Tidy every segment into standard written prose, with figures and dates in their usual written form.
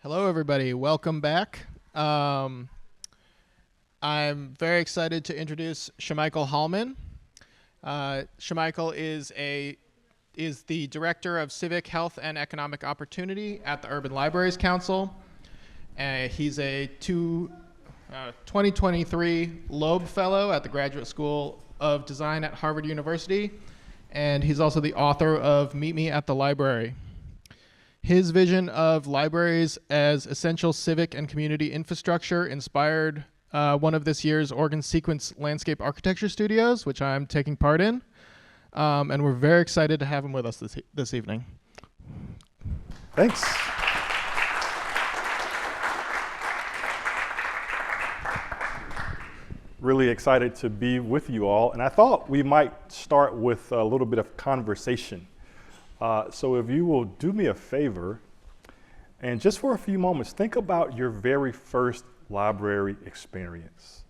Hello, everybody. Welcome back. I'm very excited to introduce Shamichael Hallman. Shamichael is the director of Civic, Health, and Economic Opportunity at the Urban Libraries Council. He's a 2023 Loeb Fellow at the Graduate School of Design at Harvard University, and he's also the author of Meet Me at the Library. His vision of libraries as essential civic and community infrastructure inspired one of this year's Oregon Sequence Landscape Architecture Studios, which I'm taking part in. And we're very excited to have him with us this evening. Thanks. Really excited to be with you all. And I thought we might start with a little bit of conversation. So if you will do me a favor, and just for a few moments, think about your very first library experience.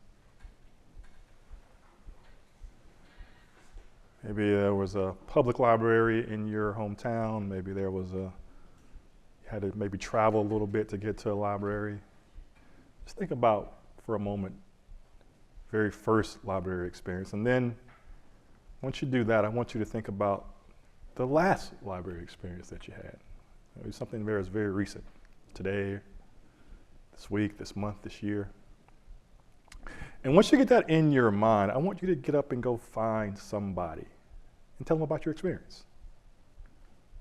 Maybe there was a public library in your hometown. Maybe there was you had to maybe travel a little bit to get to a library. Just think about, for a moment, very first library experience. And then once you do that, I want you to think about the last library experience that you had. Maybe something there is very recent, today, this week, this month, this year. And once you get that in your mind, I want you to get up and go find somebody and tell them about your experience.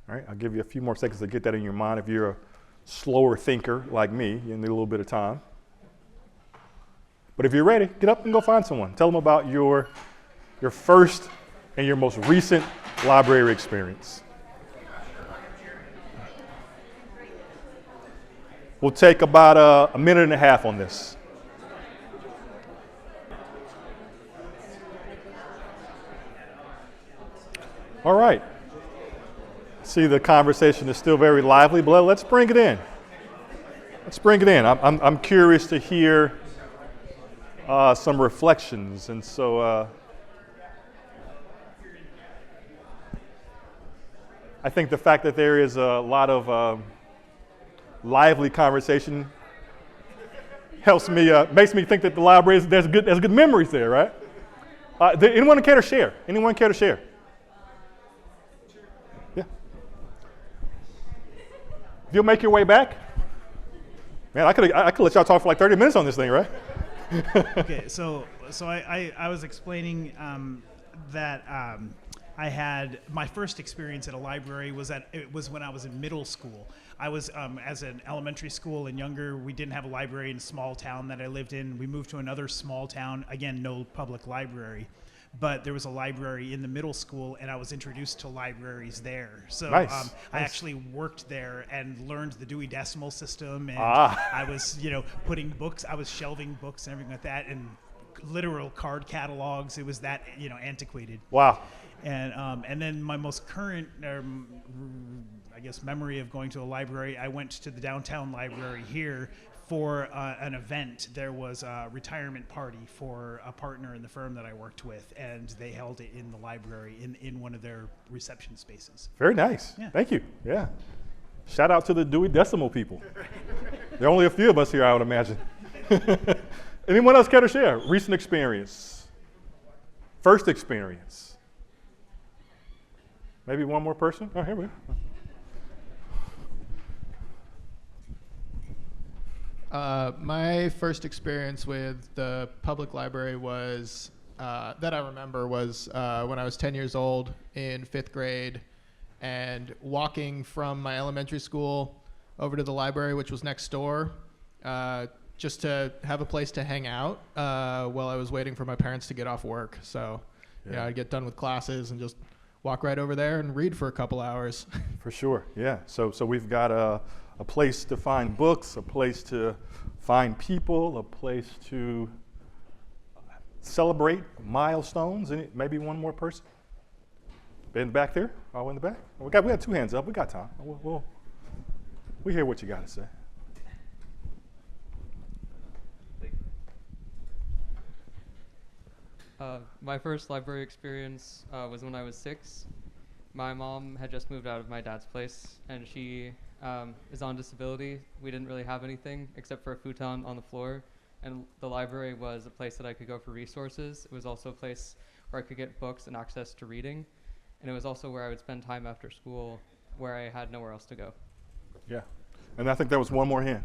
All right, I'll give you a few more seconds to get that in your mind. If you're a slower thinker like me, you need a little bit of time. But if you're ready, get up and go find someone. Tell them about your first and your most recent library experience. We'll take about a minute and a half on this. All right. See, the conversation is still very lively, but let's bring it in. Let's bring it in. I'm curious to hear some reflections, and so I think the fact that there is a lot of lively conversation helps me, makes me think that the library there's good memories there, right? Anyone care to share? Anyone care to share? Yeah. If you'll make your way back, man, I could let y'all talk for like 30 minutes on this thing, right? Okay, so I was explaining that I had my first experience at a library was when I was in middle school. I was as an elementary school and younger, we didn't have a library in a small town that I lived in. We moved to another small town, again, no public library, but there was a library in the middle school, and I was introduced to libraries there. So nice. I actually worked there and learned the Dewey Decimal System, and I was putting books, I was shelving books and everything like that, and literal card catalogs. It was that antiquated. Wow. And then my most current, I guess, memory of going to a library, I went to the downtown library here for an event. There was a retirement party for a partner in the firm that I worked with, and they held it in the library in one of their reception spaces. Very nice. Yeah. Thank you. Yeah. Shout out to the Dewey Decimal people. There are only a few of us here, I would imagine. Anyone else care to share? Recent experience? First experience? Maybe one more person? Oh, here we go. My first experience with the public library was, that I remember, was when I was 10 years old in 5th grade, and walking from my elementary school over to the library, which was next door, just to have a place to hang out while I was waiting for my parents to get off work. So I'd get done with classes and just walk right over there and read for a couple hours. For sure, yeah. So we've got a place to find books, a place to find people, a place to celebrate milestones. Maybe one more person? In the back there? Oh, in the back? We got 2 hands up. We got time. We hear what you got to say. My first library experience was when I was 6. My mom had just moved out of my dad's place, and she is on disability. We didn't really have anything except for a futon on the floor, and the library was a place that I could go for resources. It was also a place where I could get books and access to reading, and it was also where I would spend time after school where I had nowhere else to go. Yeah, and I think there was one more hand.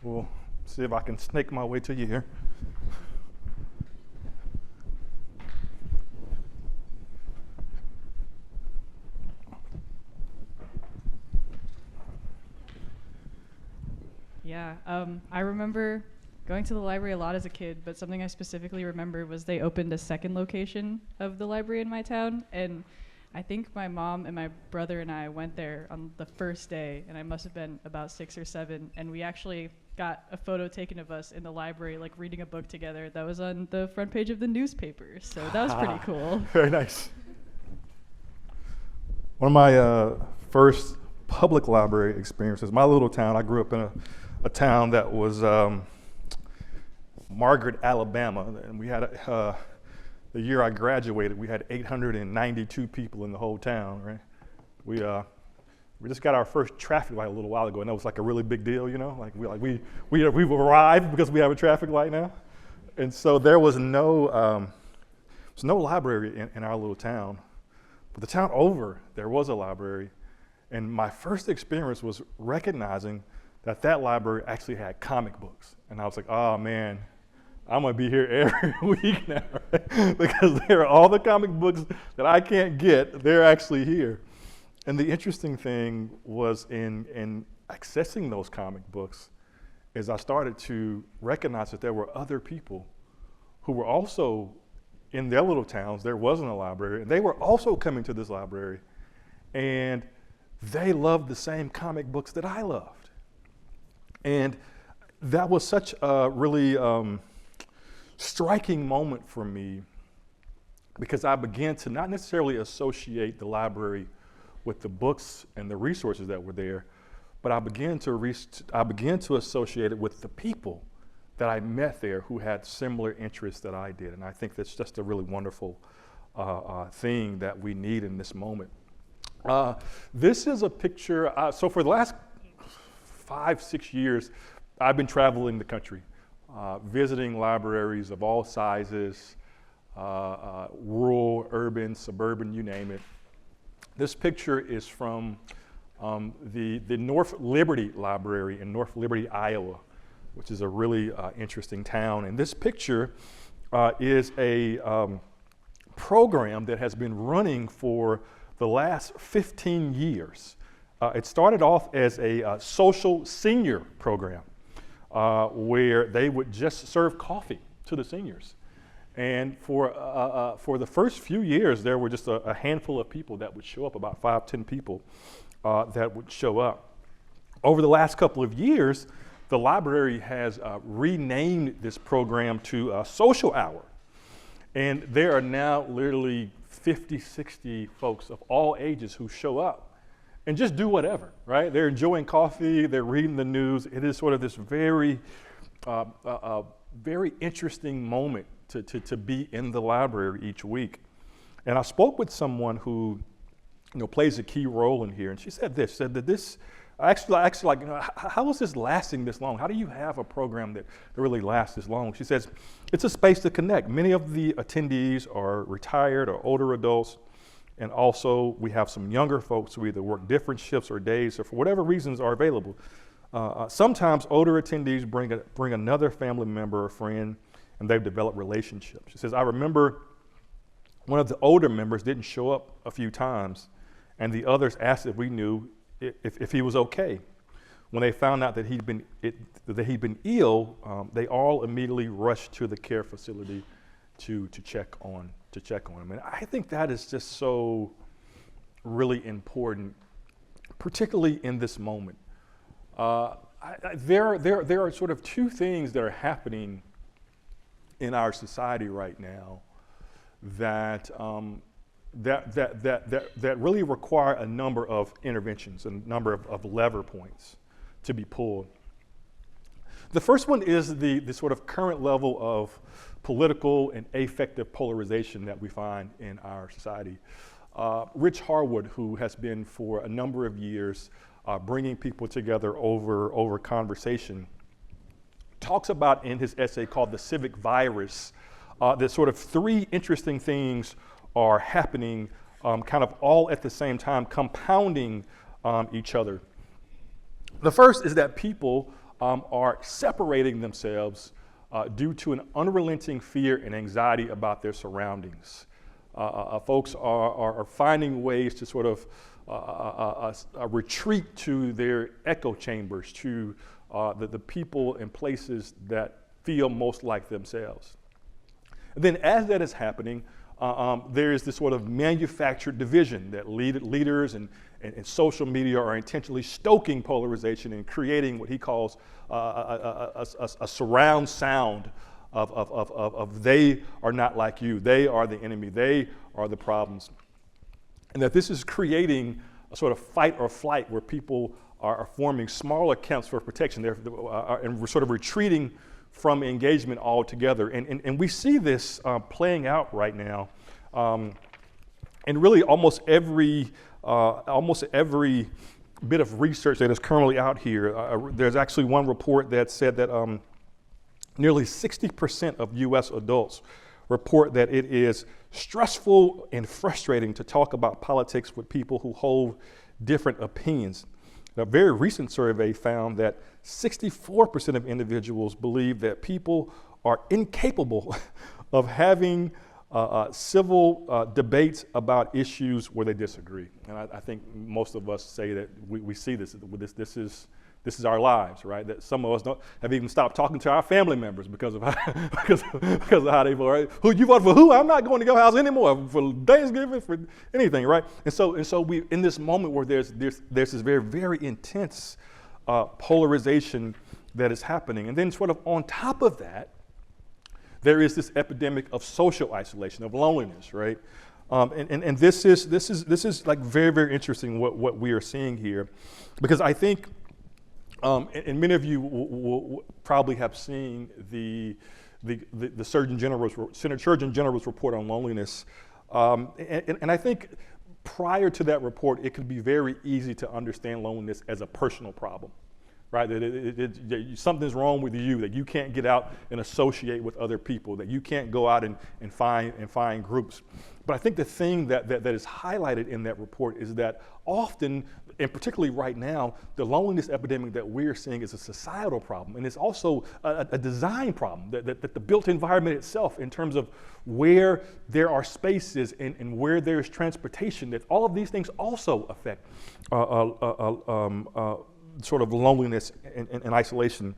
We'll see if I can snake my way to you here. Yeah, I remember going to the library a lot as a kid, but something I specifically remember was they opened a second location of the library in my town, and I think my mom and my brother and I went there on the first day, and I must have been about 6 or 7, and we actually got a photo taken of us in the library, like reading a book together that was on the front page of the newspaper, so that was pretty cool. Very nice. One of my first public library experiences, my little town, I grew up in a town that was Margaret, Alabama, and we had the year I graduated, we had 892 people in the whole town, right? We just got our first traffic light a little while ago, and that was like a really big deal, you know? We've arrived because we have a traffic light now. And so there was no library in our little town. But the town over, there was a library. And my first experience was recognizing that library actually had comic books. And I was like, oh man, I'm gonna be here every week now, right? Because there are all the comic books that I can't get, they're actually here. And the interesting thing was in accessing those comic books is I started to recognize that there were other people who were also in their little towns, there wasn't a library, and they were also coming to this library, and they loved the same comic books that I loved. And that was such a really striking moment for me, because I began to not necessarily associate the library with the books and the resources that were there, but I began to associate it with the people that I met there who had similar interests that I did. And I think that's just a really wonderful thing that we need in this moment. This is a picture, so for the last 5-6 years, I've been traveling the country, visiting libraries of all sizes, rural, urban, suburban, you name it. This picture is from the North Liberty Library in North Liberty, Iowa, which is a really interesting town. And this picture is a program that has been running for the last 15 years. It started off as a social senior program where they would just serve coffee to the seniors. And for the first few years, there were just a handful of people that would show up, about 5-10 people that would show up. Over the last couple of years, the library has renamed this program to Social Hour. And there are now literally 50, 60 folks of all ages who show up and just do whatever, right? They're enjoying coffee, they're reading the news. It is sort of this very, very interesting moment to be in the library each week. And I spoke with someone who, plays a key role in here, and she said that this, actually, how is this lasting this long? How do you have a program that really lasts this long? She says, it's a space to connect. Many of the attendees are retired or older adults, and also we have some younger folks who either work different shifts or days, or for whatever reasons are available. Sometimes older attendees bring another family member or friend, and they've developed relationships. She says, I remember one of the older members didn't show up a few times, and the others asked if we knew if he was okay. When they found out that he'd been ill, they all immediately rushed to the care facility to check on him. And I think that is just so really important, particularly in this moment. There are sort of two things that are happening in our society right now that really require a number of interventions and a number of lever points to be pulled. The first one is the sort of current level of political and affective polarization that we find in our society. Rich Harwood, who has been for a number of years bringing people together over conversation, talks about in his essay called The Civic Virus that sort of three interesting things are happening kind of all at the same time, compounding each other. The first is that people are separating themselves due to an unrelenting fear and anxiety about their surroundings. Folks are finding ways to sort of retreat to their echo chambers, to the people and places that feel most like themselves. And then as that is happening, there is this sort of manufactured division that leaders and social media are intentionally stoking polarization and creating what he calls a surround sound of they are not like you, they are the enemy, they are the problems. And that this is creating a sort of fight or flight where people are forming smaller camps for protection and we're sort of retreating from engagement altogether. And we see this playing out right now. And really almost every bit of research that is currently out here, there's actually one report that said that nearly 60% of US adults report that it is stressful and frustrating to talk about politics with people who hold different opinions. A very recent survey found that 64% of individuals believe that people are incapable of having civil debates about issues where they disagree. And I think most of us say that we see this. This is our lives, right? That some of us have even stopped talking to our family members because of how they vote. Right? Who you vote for? Who? I'm not going to your house anymore for Thanksgiving, for anything, right? And so we in this moment where there's this very, very intense polarization that is happening, and then sort of on top of that, there is this epidemic of social isolation, of loneliness, right? And this is like very, very interesting what we are seeing here, because I think. And many of you will probably have seen the Surgeon General's report on loneliness. And I think prior to that report, it could be very easy to understand loneliness as a personal problem, right? That something's wrong with you, that you can't get out and associate with other people, that you can't go out and find groups. But I think the thing that is highlighted in that report is that often, and particularly right now, the loneliness epidemic that we're seeing is a societal problem, and it's also a design problem, that the built environment itself, in terms of where there are spaces and where there's transportation, that all of these things also affect sort of loneliness and isolation.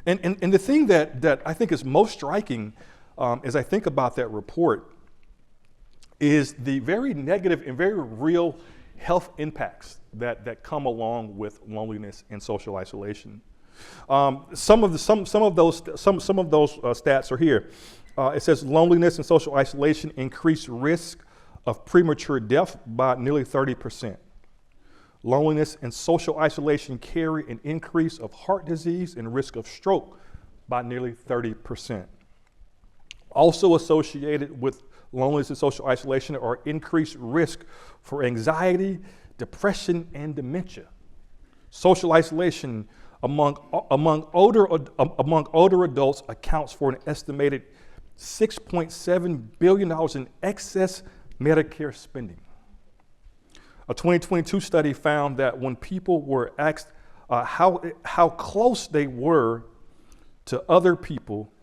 And the thing that I think is most striking as I think about that report is the very negative and very real health impacts that come along with loneliness and social isolation. Some of those stats are here. It says loneliness and social isolation increase risk of premature death by nearly 30%. Loneliness and social isolation carry an increase of heart disease and risk of stroke by nearly 30%. Also associated with loneliness and social isolation are increased risk for anxiety, depression, and dementia. Social isolation among older adults accounts for an estimated $6.7 billion in excess Medicare spending. A 2022 study found that when people were asked how close they were to other people,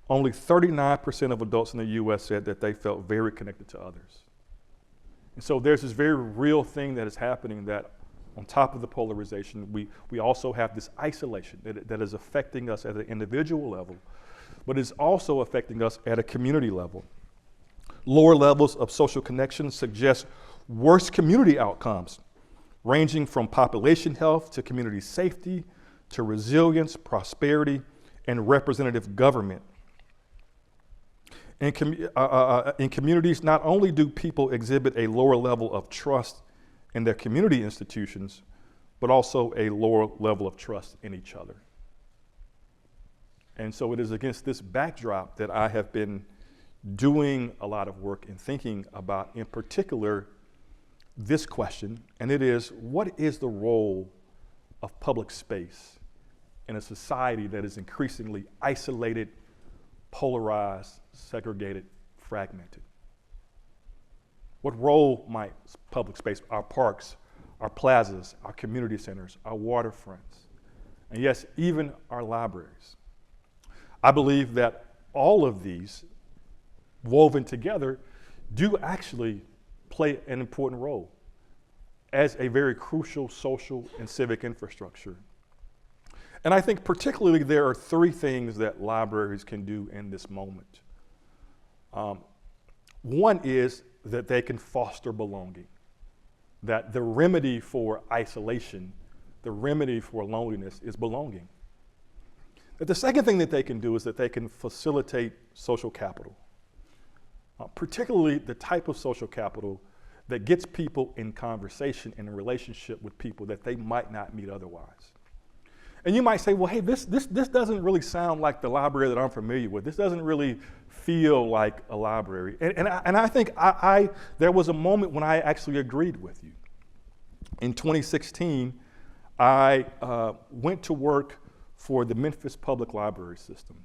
only 39% of adults in the U.S. said that they felt very connected to others. And so there's this very real thing that is happening, that on top of the polarization, we also have this isolation that is affecting us at an individual level, but is also affecting us at a community level. Lower levels of social connection suggest worse community outcomes, ranging from population health to community safety to resilience, prosperity, and representative government. In communities, not only do people exhibit a lower level of trust in their community institutions, but also a lower level of trust in each other. And so it is against this backdrop that I have been doing a lot of work and thinking about, in particular, this question, and it is, what is the role of public space in a society that is increasingly isolated, polarized, segregated, fragmented? What role might public space, our parks, our plazas, our community centers, our waterfronts, and yes, even our libraries? I believe that all of these, woven together, do actually play an important role as a very crucial social and civic infrastructure. And I think particularly there are three things that libraries can do in this moment. One is that they can foster belonging, that the remedy for isolation, the remedy for loneliness is belonging. But the second thing that they can do is that they can facilitate social capital, particularly the type of social capital that gets people in conversation, in a relationship with people that they might not meet otherwise. And you might say, well, hey, this doesn't really sound like the library that I'm familiar with. This doesn't really feel like a library. And I think there was a moment when I actually agreed with you. In 2016, I went to work for the Memphis Public Library system.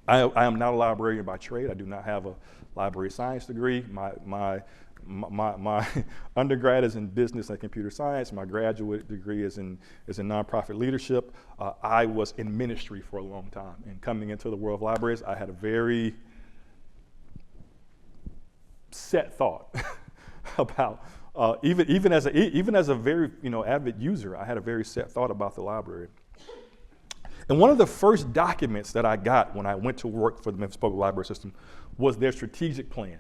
I am not a librarian by trade. I do not have a library science degree. My undergrad is in business and computer science. My graduate degree is in nonprofit leadership. I was in ministry for a long time, and coming into the world of libraries, I had a very set thought about even as a very avid user, I had a very set thought about the library. And one of the first documents that I got when I went to work for the Memphis Public Library System was their strategic plan.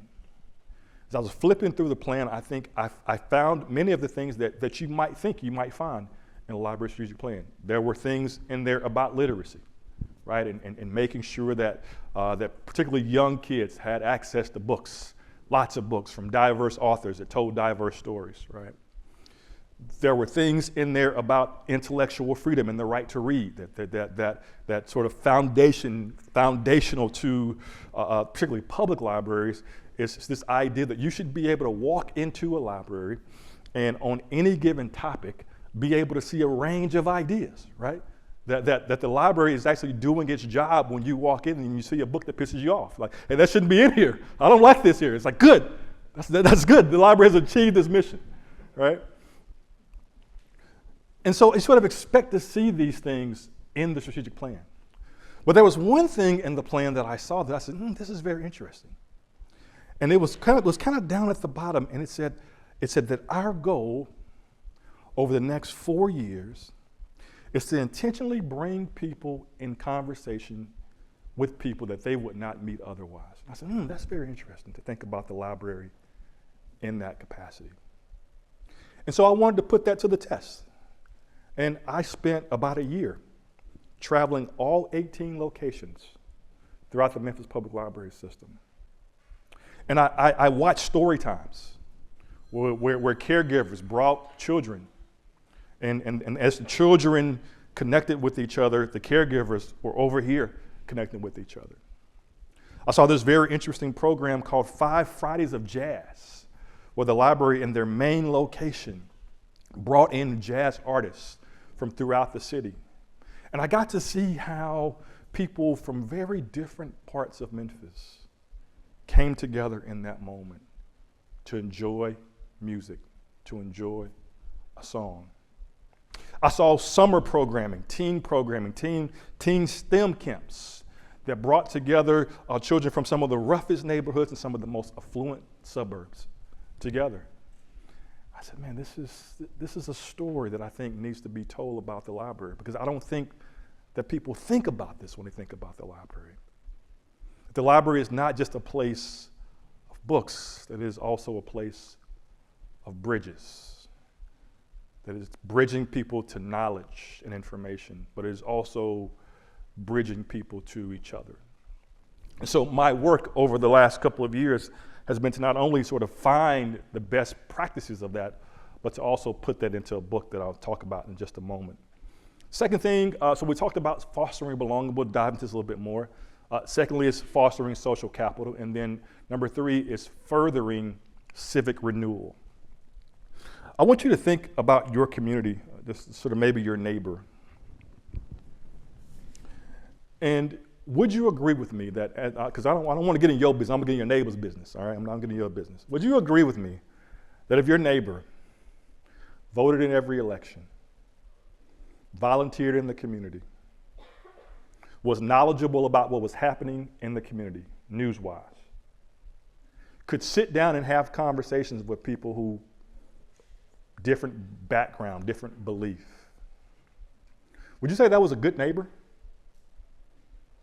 As I was flipping through the plan, I think I found many of the things that you might think you might find in a library strategic plan. There were things in there about literacy, right? And making sure that particularly young kids had access to books, lots of books from diverse authors that told diverse stories, right? There were things in there about intellectual freedom and the right to read, that sort of foundational to particularly public libraries is this idea that you should be able to walk into a library and on any given topic be able to see a range of ideas, right? That the library is actually doing its job when you walk in and you see a book that pisses you off. Like, hey, that shouldn't be in here. I don't like this here. It's like, good. That's good. The library has achieved this mission, right? And so you sort of expect to see these things in the strategic plan. But there was one thing in the plan that I saw that I said, this is very interesting. And it was kind of down at the bottom, and it said that our goal over the next 4 years is to intentionally bring people in conversation with people that they would not meet otherwise. And I said, that's very interesting to think about the library in that capacity. And so I wanted to put that to the test. And I spent about a year traveling all 18 locations throughout the Memphis Public Library system. And I watched story times where caregivers brought children. And as the children connected with each other, the caregivers were over here connecting with each other. I saw this very interesting program called 5 Fridays of Jazz, where the library in their main location brought in jazz artists from throughout the city. And I got to see how people from very different parts of Memphis came together in that moment to enjoy music, to enjoy a song. I saw summer programming, teen STEM camps that brought together children from some of the roughest neighborhoods and some of the most affluent suburbs together. I said, man, this is a story that I think needs to be told about the library, because I don't think that people think about this when they think about the library. The library is not just a place of books, it is also a place of bridges. That is bridging people to knowledge and information, but it is also bridging people to each other. And so my work over the last couple of years has been to not only sort of find the best practices of that, but to also put that into a book that I'll talk about in just a moment. Second thing, so we talked about fostering belonging. We'll dive into this a little bit more. Secondly is fostering social capital. And then number 3 is furthering civic renewal. I want you to think about your community, this sort of maybe your neighbor. And would you agree with me that, because I don't want to get in your business, I'm going to get in your neighbor's business, all right? I'm not getting in your business. Would you agree with me that if your neighbor voted in every election, volunteered in the community, was knowledgeable about what was happening in the community, news-wise, could sit down and have conversations with people who different background, different belief, would you say that was a good neighbor?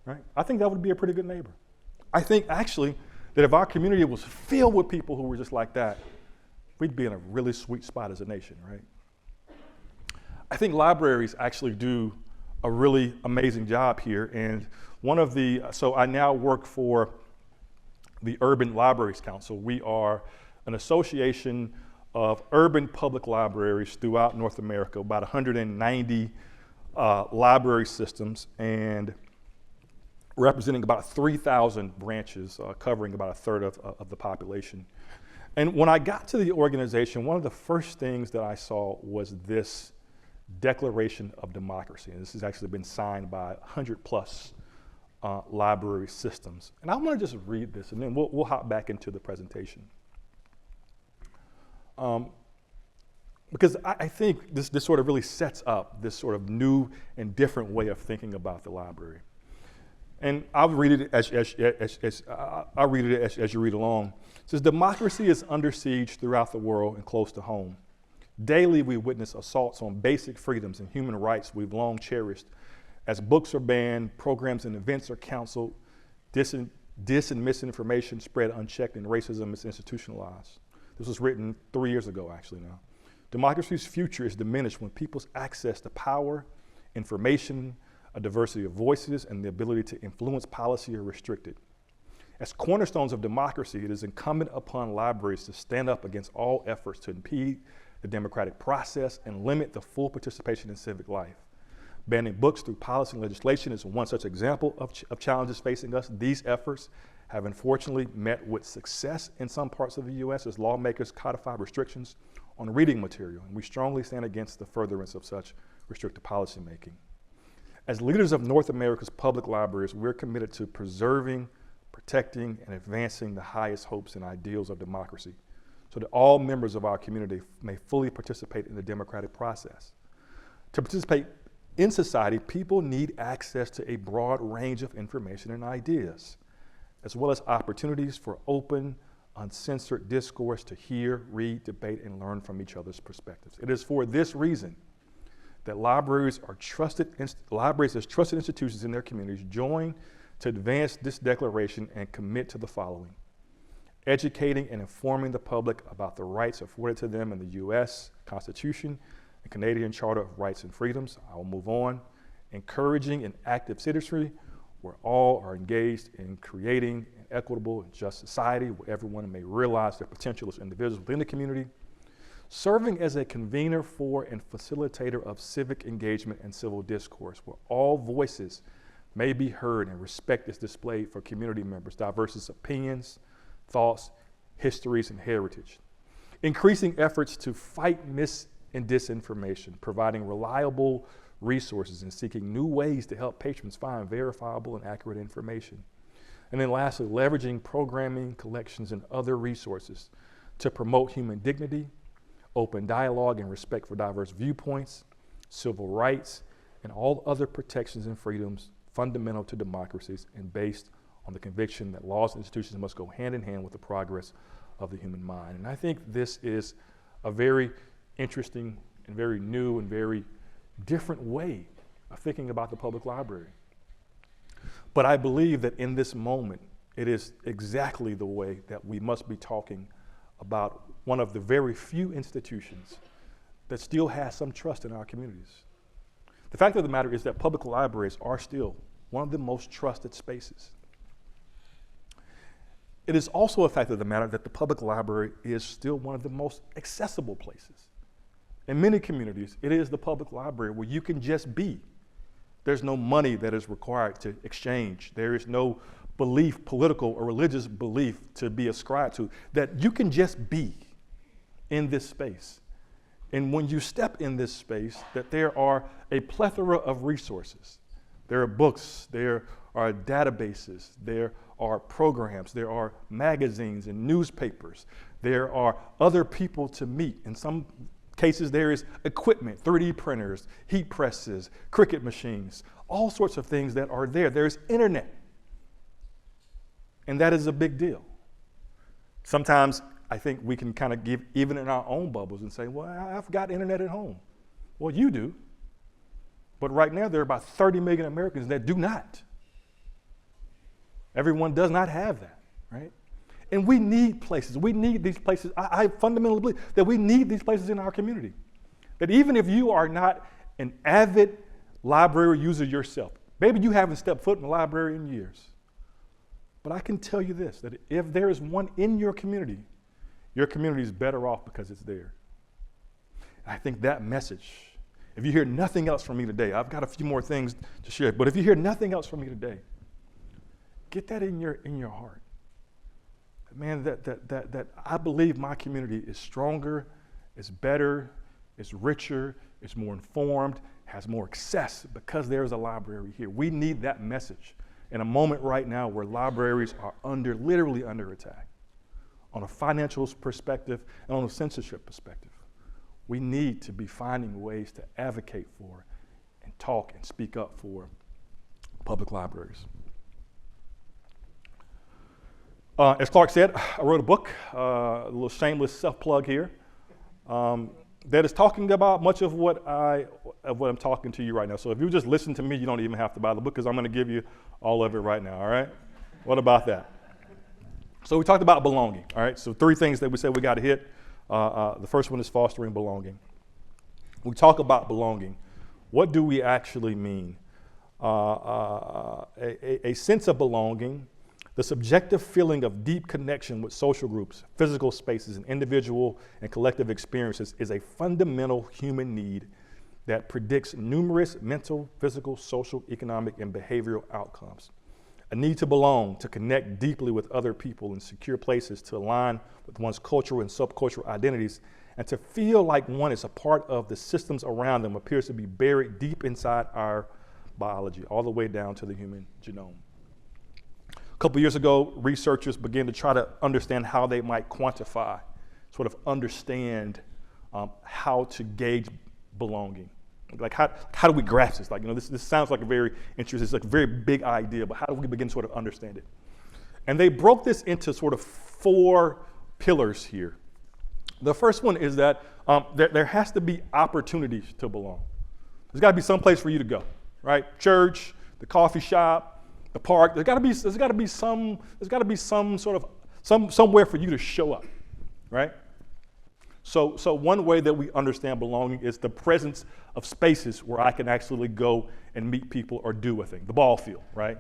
Right? I think that would be a pretty good neighbor. I think actually that if our community was filled with people who were just like that, we'd be in a really sweet spot as a nation, right? I think libraries actually do a really amazing job here. And so I now work for the Urban Libraries Council. We are an association of urban public libraries throughout North America, about 190 library systems, and representing about 3,000 branches, covering about a third of the population. And when I got to the organization, one of the first things that I saw was this Declaration of Democracy. And this has actually been signed by 100 plus library systems. And I want to just read this, and then we'll hop back into the presentation. Because I think this sort of really sets up this sort of new and different way of thinking about the library. And I'll read it as you read along. It says, democracy is under siege throughout the world and close to home. Daily we witness assaults on basic freedoms and human rights we've long cherished. As books are banned, programs and events are canceled, dis and misinformation spread unchecked, and racism is institutionalized. This was written 3 years ago, actually now. Democracy's future is diminished when people's access to power, information, a diversity of voices, and the ability to influence policy are restricted. As cornerstones of democracy, it is incumbent upon libraries to stand up against all efforts to impede the democratic process and limit the full participation in civic life. Banning books through policy and legislation is one such example of challenges facing us. These efforts have unfortunately met with success in some parts of the U.S. as lawmakers codify restrictions on reading material, and we strongly stand against the furtherance of such restrictive policymaking. As leaders of North America's public libraries, we're committed to preserving, protecting, and advancing the highest hopes and ideals of democracy so that all members of our community may fully participate in the democratic process. To participate in society, people need access to a broad range of information and ideas, as well as opportunities for open, uncensored discourse to hear, read, debate, and learn from each other's perspectives. It is for this reason that libraries as trusted institutions in their communities join to advance this declaration and commit to the following: educating and informing the public about the rights afforded to them in the U.S. Constitution and Canadian Charter of Rights and Freedoms. I will move on. Encouraging an active citizenry where all are engaged in creating an equitable and just society where everyone may realize their potential as individuals within the community. Serving as a convener for and facilitator of civic engagement and civil discourse where all voices may be heard and respect is displayed for community members' diverse opinions, thoughts, histories, and heritage. Increasing efforts to fight mis- and disinformation, providing reliable resources and seeking new ways to help patrons find verifiable and accurate information. And then lastly, leveraging programming, collections, and other resources to promote human dignity, open dialogue, and respect for diverse viewpoints, civil rights, and all other protections and freedoms fundamental to democracies and based on the conviction that laws and institutions must go hand in hand with the progress of the human mind. And I think this is a very interesting and very new and very different way of thinking about the public library. But I believe that in this moment, it is exactly the way that we must be talking about one of the very few institutions that still has some trust in our communities. The fact of the matter is that public libraries are still one of the most trusted spaces. It is also a fact of the matter that the public library is still one of the most accessible places. In many communities, it is the public library where you can just be There's no money that is required to exchange. There is no belief, political or religious belief to be ascribed to, that you can just be in this space. And when you step in this space, that there are a plethora of resources. There are books, there are databases, there are programs, there are magazines and newspapers, there are other people to meet. In some cases, there is equipment, 3D printers, heat presses, Cricut machines, all sorts of things that are there. There's internet. And that is a big deal. Sometimes I think we can kind of give, even in our own bubbles, and say, well, I've got internet at home. Well, you do. But right now, there are about 30 million Americans that do not. Everyone does not have that, right? And we need places. We need these places. I fundamentally believe that we need these places in our community. That even if you are not an avid library user yourself, maybe you haven't stepped foot in a library in years, but I can tell you this, that if there is one in your community is better off because it's there. And I think that message, if you hear nothing else from me today, I've got a few more things to share, but if you hear nothing else from me today, get that in your heart. Man, that I believe my community is stronger, is better, is richer, is more informed, has more access because there's a library here. We need that message in a moment right now where libraries are literally under attack on a financial perspective and on a censorship perspective. We need to be finding ways to advocate for and talk and speak up for public libraries. As Clark said, I wrote a book, a little shameless self-plug here, that is talking about much of what I'm talking to you right now. So if you just listen to me, you don't even have to buy the book because I'm going to give you all of it right now, all right? What about that? So we talked about belonging, all right? So 3 things that we said we got to hit. The first one is fostering belonging. We talk about belonging. What do we actually mean? A sense of belonging, the subjective feeling of deep connection with social groups, physical spaces, and individual and collective experiences is a fundamental human need that predicts numerous mental, physical, social, economic, and behavioral outcomes. A need to belong, to connect deeply with other people in secure places, to align with one's cultural and subcultural identities, and to feel like one is a part of the systems around them appears to be buried deep inside our biology, all the way down to the human genome. A couple years ago, researchers began to try to understand how they might quantify, sort of understand how to gauge belonging. Like how do we grasp this? Like, this sounds like a very interesting, it's like a very big idea, but how do we begin to sort of understand it? And they broke this into sort of 4 pillars here. The first one is that there has to be opportunities to belong. There's got to be some place for you to go, right? Church, the coffee shop, the park. There's got to be some sort of somewhere for you to show up, right? So one way that we understand belonging is the presence of spaces where I can actually go and meet people or do a thing, the ball field, right?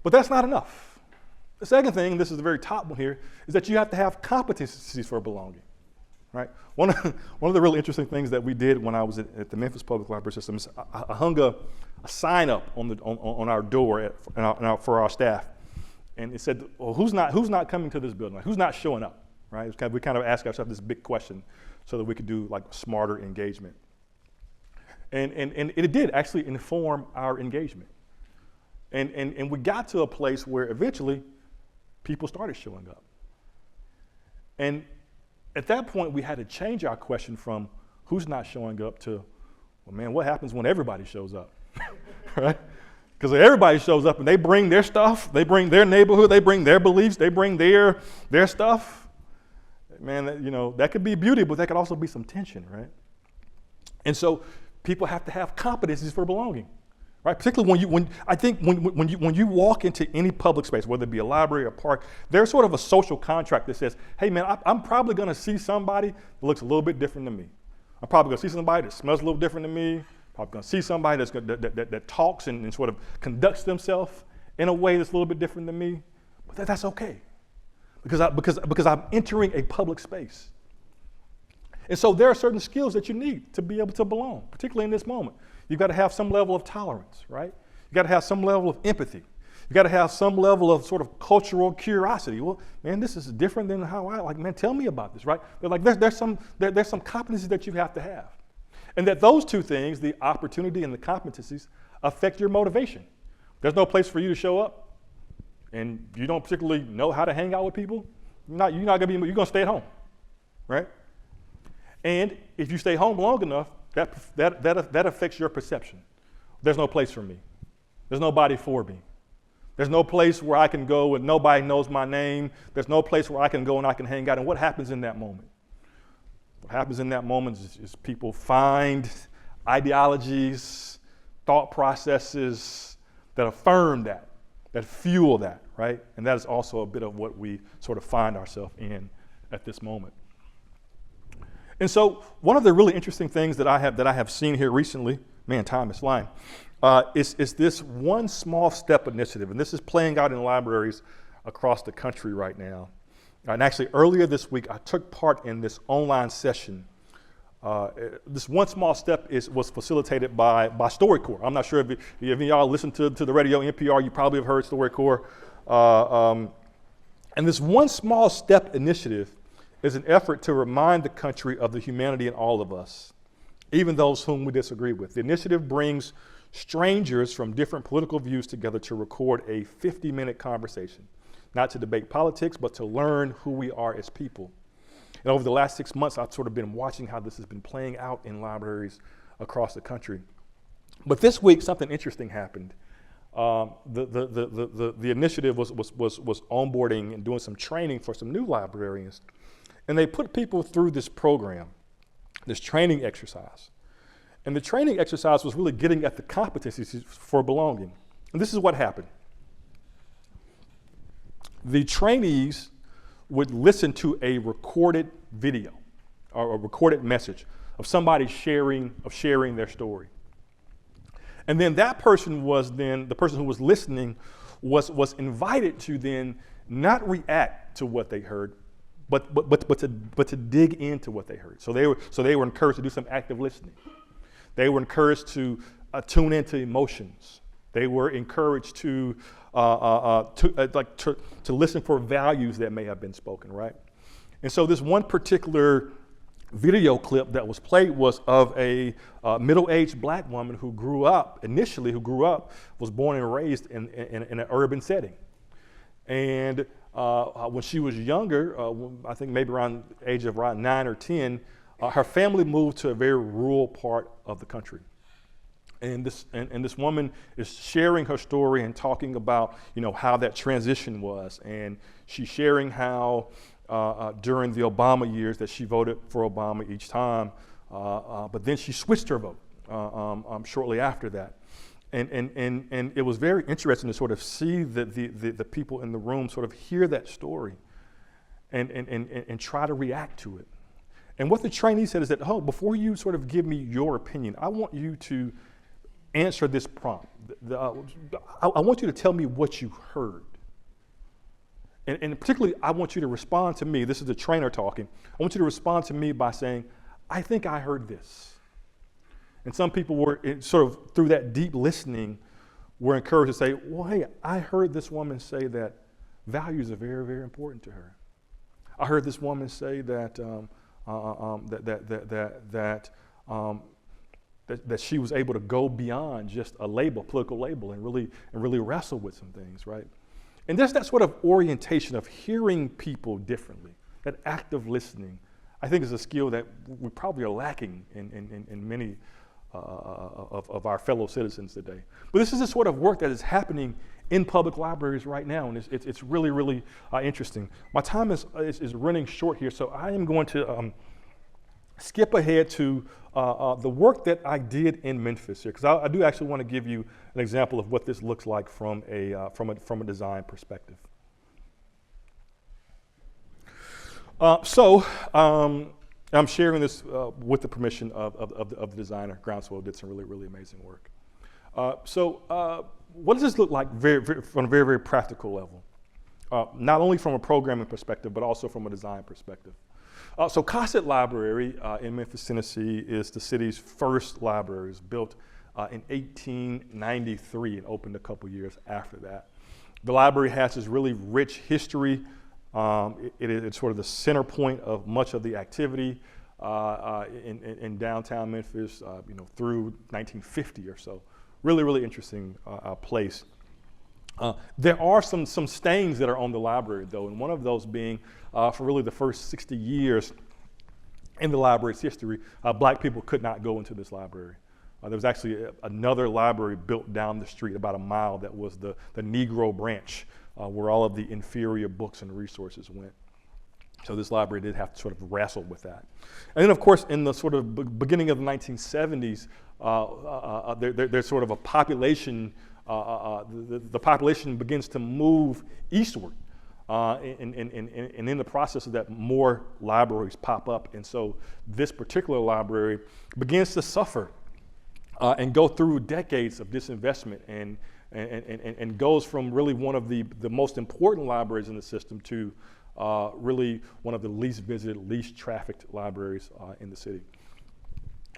But that's not enough. The second thing, this is the very top one here, is that you have to have competencies for belonging, right? One of the really interesting things that we did when I was at the Memphis Public Library System is I hung a sign up on our door for our staff. And it said, well, who's not coming to this building? Like, who's not showing up, right? We kind of ask ourselves this big question so that we could do like smarter engagement. And it did actually inform our engagement. And we got to a place where eventually people started showing up. And at that point, we had to change our question from who's not showing up to, well, man, what happens when everybody shows up, right? Because everybody shows up and they bring their stuff, they bring their neighborhood, they bring their beliefs, they bring their stuff. Man, that could be beauty, but that could also be some tension, right? And so people have to have competencies for belonging, right? Particularly when you walk into any public space, whether it be a library or a park, there's sort of a social contract that says, hey man, I'm probably gonna see somebody that looks a little bit different than me. I'm probably gonna see somebody that smells a little different than me. Probably gonna see somebody that talks and sort of conducts themselves in a way that's a little bit different than me. But that's okay, because I'm entering a public space. And so there are certain skills that you need to be able to belong, particularly in this moment. You've got to have some level of tolerance, right? You've got to have some level of empathy. You've got to have some level of sort of cultural curiosity. Well, man, this is different than how man, tell me about this, right? They're like, there's some competencies that you have to have. And that those two things, the opportunity and the competencies, affect your motivation. There's no place for you to show up, and you don't particularly know how to hang out with people, you're gonna stay at home, right? And if you stay home long enough, that affects your perception. There's no place for me. There's nobody for me. There's no place where I can go and nobody knows my name. There's no place where I can go and I can hang out. And what happens in that moment? What happens in that moment is people find ideologies, thought processes that affirm that fuel that, right? And that is also a bit of what we sort of find ourselves in at this moment. And so one of the really interesting things that I have seen here recently, man, time is flying, is this One Small Step initiative. And this is playing out in libraries across the country right now. And actually earlier this week, I took part in this online session. This One Small Step was facilitated by StoryCorps. I'm not sure if any of y'all listen to the radio, NPR, you probably have heard StoryCorps. And this One Small Step initiative is an effort to remind the country of the humanity in all of us, even those whom we disagree with. The initiative brings strangers from different political views together to record a 50-minute conversation, not to debate politics, but to learn who we are as people. And over the last 6 months, I've sort of been watching how this has been playing out in libraries across the country. But this week, something interesting happened. The initiative was onboarding and doing some training for some new librarians. And they put people through this program, this training exercise. And the training exercise was really getting at the competencies for belonging. And this is what happened. The trainees would listen to a recorded video or a recorded message of somebody sharing their story. And then that person the person who was listening was invited to then not react to what they heard, but to dig into what they heard. So they were encouraged to do some active listening. They were encouraged to tune into emotions. They were encouraged to listen for values that may have been spoken, right? And so this one particular video clip that was played was of a middle-aged black woman who grew up, was born and raised in an urban setting. And when she was younger, I think maybe around the age of around 9 or 10, her family moved to a very rural part of the country. And this woman is sharing her story and talking about, how that transition was. And she's sharing how during the Obama years that she voted for Obama each time, but then she switched her vote shortly after that. And it was very interesting to sort of see the people in the room sort of hear that story and try to react to it. And what the trainee said is that, before you sort of give me your opinion, I want you to answer this prompt. I want you to tell me what you heard. And particularly, I want you to respond to me. This is the trainer talking. I want you to respond to me by saying, I think I heard this. And some people were sort of, through that deep listening, were encouraged to say, well, hey, I heard this woman say that values are very, very important to her. I heard this woman say that that she was able to go beyond just a label, political label, and really wrestle with some things, right? And there's that sort of orientation of hearing people differently, that active listening, I think is a skill that we probably are lacking in many of our fellow citizens today. But this is the sort of work that is happening in public libraries right now, and it's really, really interesting. My time is running short here, so I am going to skip ahead to the work that I did in Memphis here, because I do actually want to give you an example of what this looks like from a design perspective. I'm sharing this with the permission of the designer. Groundswell did some really, really amazing work. What does this look like from a very, very practical level? Not only from a programming perspective, but also from a design perspective. So Cossitt Library in Memphis, Tennessee is the city's first library. It was built in 1893 and opened a couple years after that. The library has this really rich history. It's sort of the center point of much of the activity in downtown Memphis, through 1950 or so. Really, really interesting place. There are some stains that are on the library, though, and one of those being for really the first 60 years in the library's history, black people could not go into this library. There was actually another library built down the street about a mile that was the Negro branch, where all of the inferior books and resources went. So this library did have to sort of wrestle with that. And then, of course, in the sort of beginning of the 1970s, there's sort of a population, the population begins to move eastward. And in the process of that, more libraries pop up. And so this particular library begins to suffer and go through decades of disinvestment and goes from really one of the most important libraries in the system to really one of the least visited, least trafficked libraries in the city.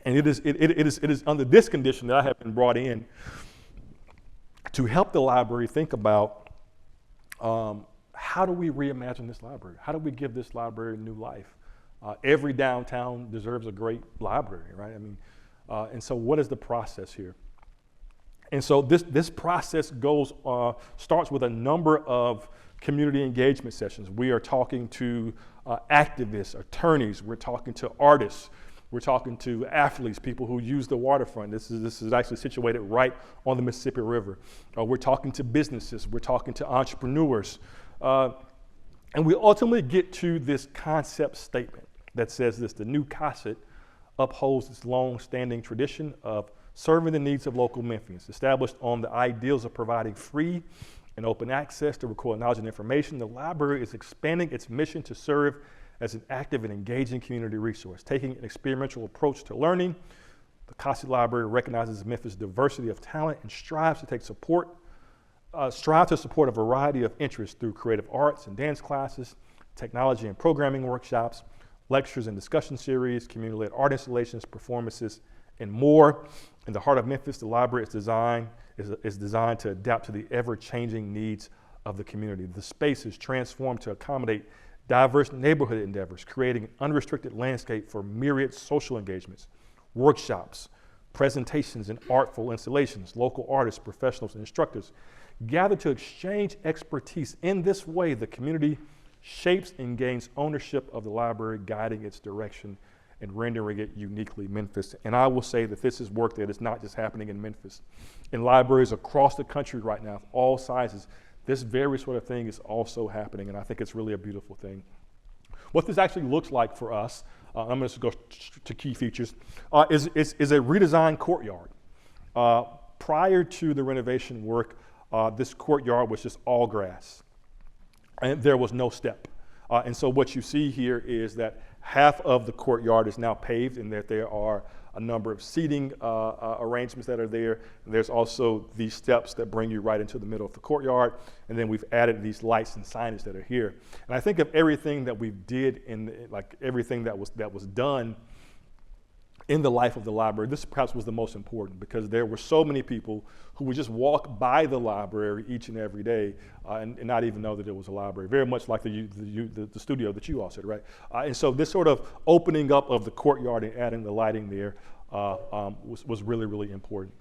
And it is under this condition that I have been brought in to help the library think about how do we reimagine this library? How do we give this library new life? Every downtown deserves a great library, right? I mean, and so what is the process here? And so this process starts with a number of community engagement sessions. We are talking to activists, attorneys, we're talking to artists, we're talking to athletes, people who use the waterfront. This is actually situated right on the Mississippi River. We're talking to businesses, we're talking to entrepreneurs. And we ultimately get to this concept statement that says this: the new Cossitt upholds this long-standing tradition of serving the needs of local Memphians, established on the ideals of providing free and open access to recorded knowledge and information. The library is expanding its mission to serve as an active and engaging community resource, taking an experiential approach to learning. The Cossitt Library recognizes Memphis' diversity of talent and strives to support a variety of interests through creative arts and dance classes, technology and programming workshops, lectures and discussion series, community-led art installations, performances, and more. In the heart of Memphis, the library is designed to adapt to the ever-changing needs of the community. The space is transformed to accommodate diverse neighborhood endeavors, creating an unrestricted landscape for myriad social engagements, workshops, presentations, and artful installations. Local artists, professionals, and instructors gather to exchange expertise. In this way, the community shapes and gains ownership of the library, guiding its direction and rendering it uniquely Memphis. And I will say that this is work that is not just happening in Memphis. In libraries across the country right now, of all sizes, this very sort of thing is also happening, and I think it's really a beautiful thing. What this actually looks like for us, I'm going to go to key features, is a redesigned courtyard. Prior to the renovation work, this courtyard was just all grass, and there was no step. And so what you see here is that half of the courtyard is now paved, and that there are a number of seating arrangements that are there. And there's also these steps that bring you right into the middle of the courtyard. And then we've added these lights and signage that are here. And I think of everything that we did everything that was done in the life of the library, this perhaps was the most important, because there were so many people who would just walk by the library each and every day and not even know that it was a library, very much like the studio that you all said, right? And so this sort of opening up of the courtyard and adding the lighting there was really, really important.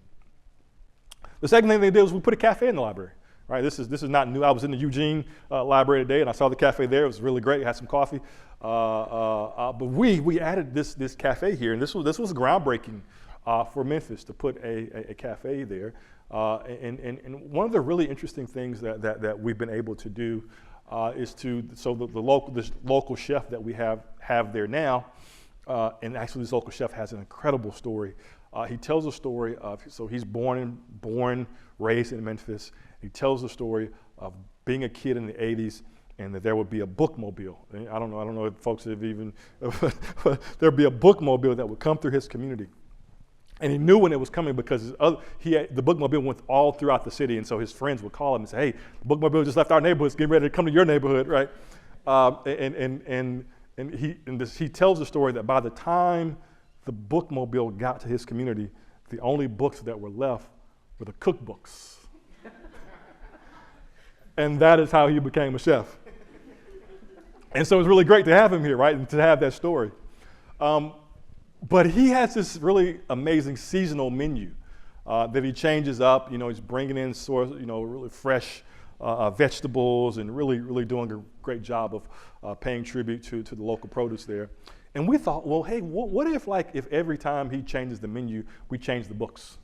The second thing they did was we put a cafe in the library. Right, this is not new. I was in the Eugene library today, and I saw the cafe there. It was really great. I had some coffee. But we added this cafe here, and this was groundbreaking for Memphis to put a cafe there. And one of the really interesting things that we've been able to do is the local chef that we have there now, and actually this local chef has an incredible story. He tells a story of, so he's born, raised in Memphis. He tells the story of being a kid in the 80s, and that there would be a bookmobile. I don't know if folks have even, there'd be a bookmobile that would come through his community. And he knew when it was coming because the bookmobile went all throughout the city, and so his friends would call him and say, hey, the bookmobile just left our neighborhood, it's getting ready to come to your neighborhood, right? And And he tells the story that by the time the bookmobile got to his community, the only books that were left were the cookbooks. And that is how he became a chef. And so it's really great to have him here, right, and to have that story. But he has this really amazing seasonal menu that he changes up. He's bringing in really fresh vegetables and really doing a great job of paying tribute to the local produce there. And we thought, well, hey, what if every time he changes the menu, we change the books?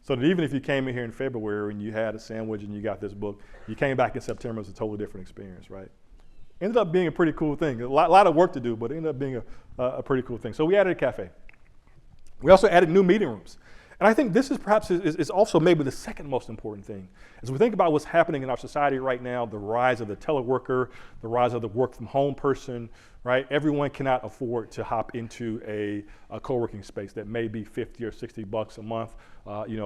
So that even if you came in here in February and you had a sandwich and you got this book, you came back in September, it was a totally different experience, right? Ended up being a pretty cool thing. A lot of work to do, but it ended up being a pretty cool thing. So we added a cafe. We also added new meeting rooms. And I think this is perhaps is also maybe the second most important thing. As we think about what's happening in our society right now, the rise of the teleworker, the rise of the work from home person, right? Everyone cannot afford to hop into a co-working space that may be $50 or $60 a month,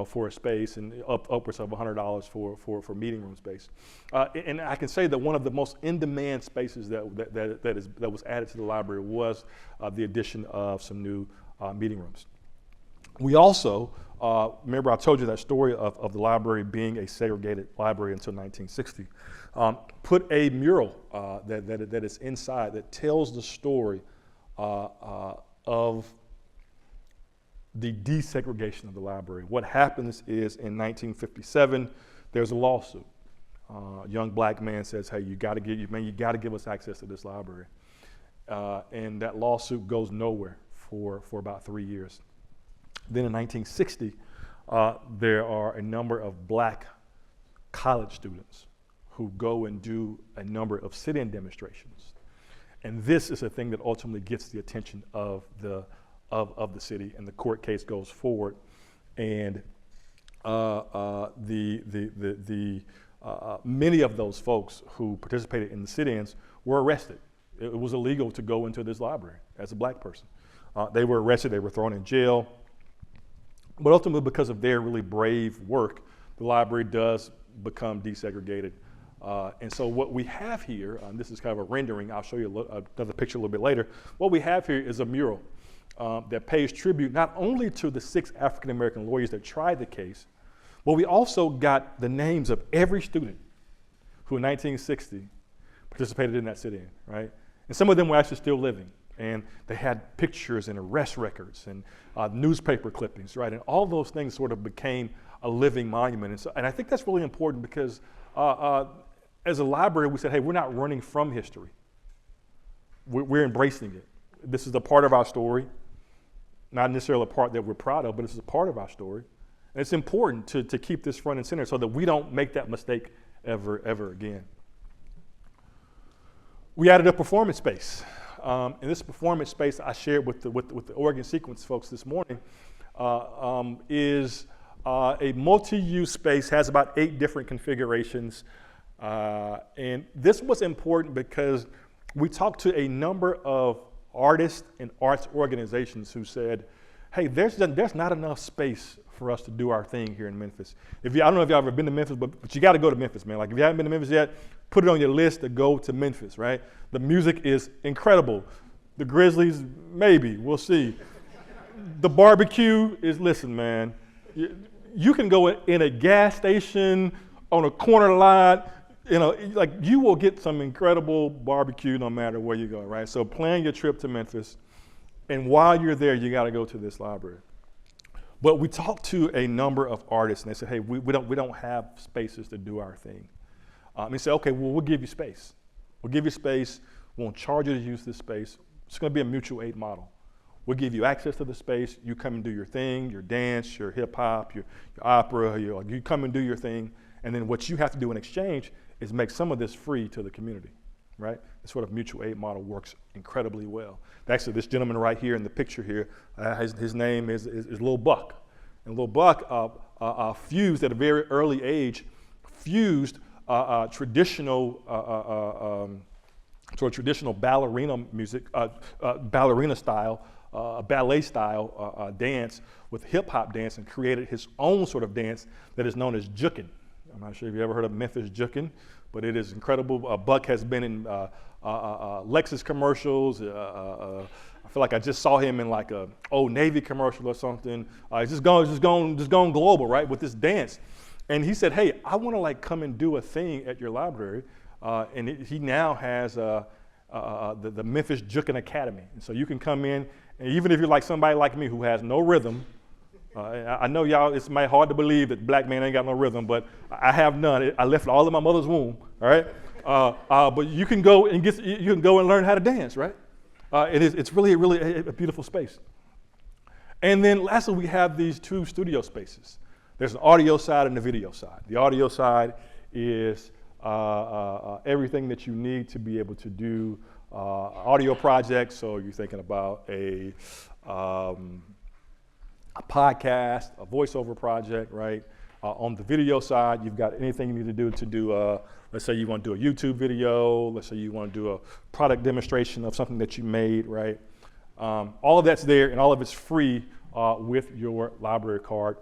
for a space, and upwards of $100 for meeting room space. And I can say that one of the most in-demand spaces that was added to the library was the addition of some new meeting rooms. We also, remember I told you that story of the library being a segregated library until 1960, put a mural that is inside that tells the story of the desegregation of the library. What happens is in 1957, there's a lawsuit. A young black man says, hey, you gotta give us access to this library. And that lawsuit goes nowhere for about 3 years. Then in 1960, there are a number of black college students who go and do a number of sit-in demonstrations. And this is a thing that ultimately gets the attention of the city, and the court case goes forward. And many of those folks who participated in the sit-ins were arrested. It was illegal to go into this library as a black person. They were arrested, they were thrown in jail. But ultimately, because of their really brave work, the library does become desegregated. And so what we have here, this is kind of a rendering, I'll show you another picture a little bit later. What we have here is a mural that pays tribute not only to the 6 African-American lawyers that tried the case, but we also got the names of every student who in 1960 participated in that sit-in, right? And some of them were actually still living. And they had pictures and arrest records and newspaper clippings, right? And all those things sort of became a living monument. And I think that's really important because as a library, we said, hey, we're not running from history. We're embracing it. This is a part of our story, not necessarily a part that we're proud of, but this is a part of our story. And it's important to keep this front and center so that we don't make that mistake ever again. We added a performance space. And this performance space I shared with the Oregon Sequence folks this morning is a multi-use space, has about 8 different configurations. And this was important because we talked to a number of artists and arts organizations who said, hey, there's not enough space for us to do our thing here in Memphis. I don't know if y'all ever been to Memphis, but you got to go to Memphis, man. Like if you haven't been to Memphis yet, put it on your list to go to Memphis, right? The music is incredible. The Grizzlies, maybe, we'll see. The barbecue is, listen, man, you can go in a gas station, on a corner lot, like you will get some incredible barbecue no matter where you go, right? So plan your trip to Memphis, and while you're there, you got to go to this library. But we talked to a number of artists, and they said, hey, we don't have spaces to do our thing. And they said, okay, well, we'll give you space. We'll give you space. We won't charge you to use this space. It's going to be a mutual aid model. We'll give you access to the space. You come and do your thing, your dance, your hip hop, your opera. You come and do your thing. And then what you have to do in exchange is make some of this free to the community, right? This sort of mutual aid model works incredibly well. Actually, this gentleman right here in the picture here, his name is Lil Buck. And Lil Buck fused at a very early age, traditional ballerina music, ballerina style, ballet style dance with hip hop dance, and created his own sort of dance that is known as jukin. I'm not sure if you ever heard of Memphis jukin, but it is incredible. Buck has been in Lexus commercials. I feel like I just saw him in like a Old Navy commercial or something. He's just going global, right, with this dance. And he said, hey, I want to like come and do a thing at your library. And he now has the Memphis Jukin Academy. And so you can come in, and even if you're like somebody like me who has no rhythm, I know y'all, it's hard to believe that black man ain't got no rhythm, but I have none. I left it all in my mother's womb, all right? But you can go and learn how to dance, right? It's really a beautiful space. And then lastly, we have these 2 studio spaces. There's an audio side and a video side. The audio side is everything that you need to be able to do audio projects. So you're thinking about a podcast, a voiceover project, right? On the video side, you've got anything you need to do, let's say you want to do a YouTube video, let's say you want to do a product demonstration of something that you made, right? All of that's there, and all of it's free with your library card.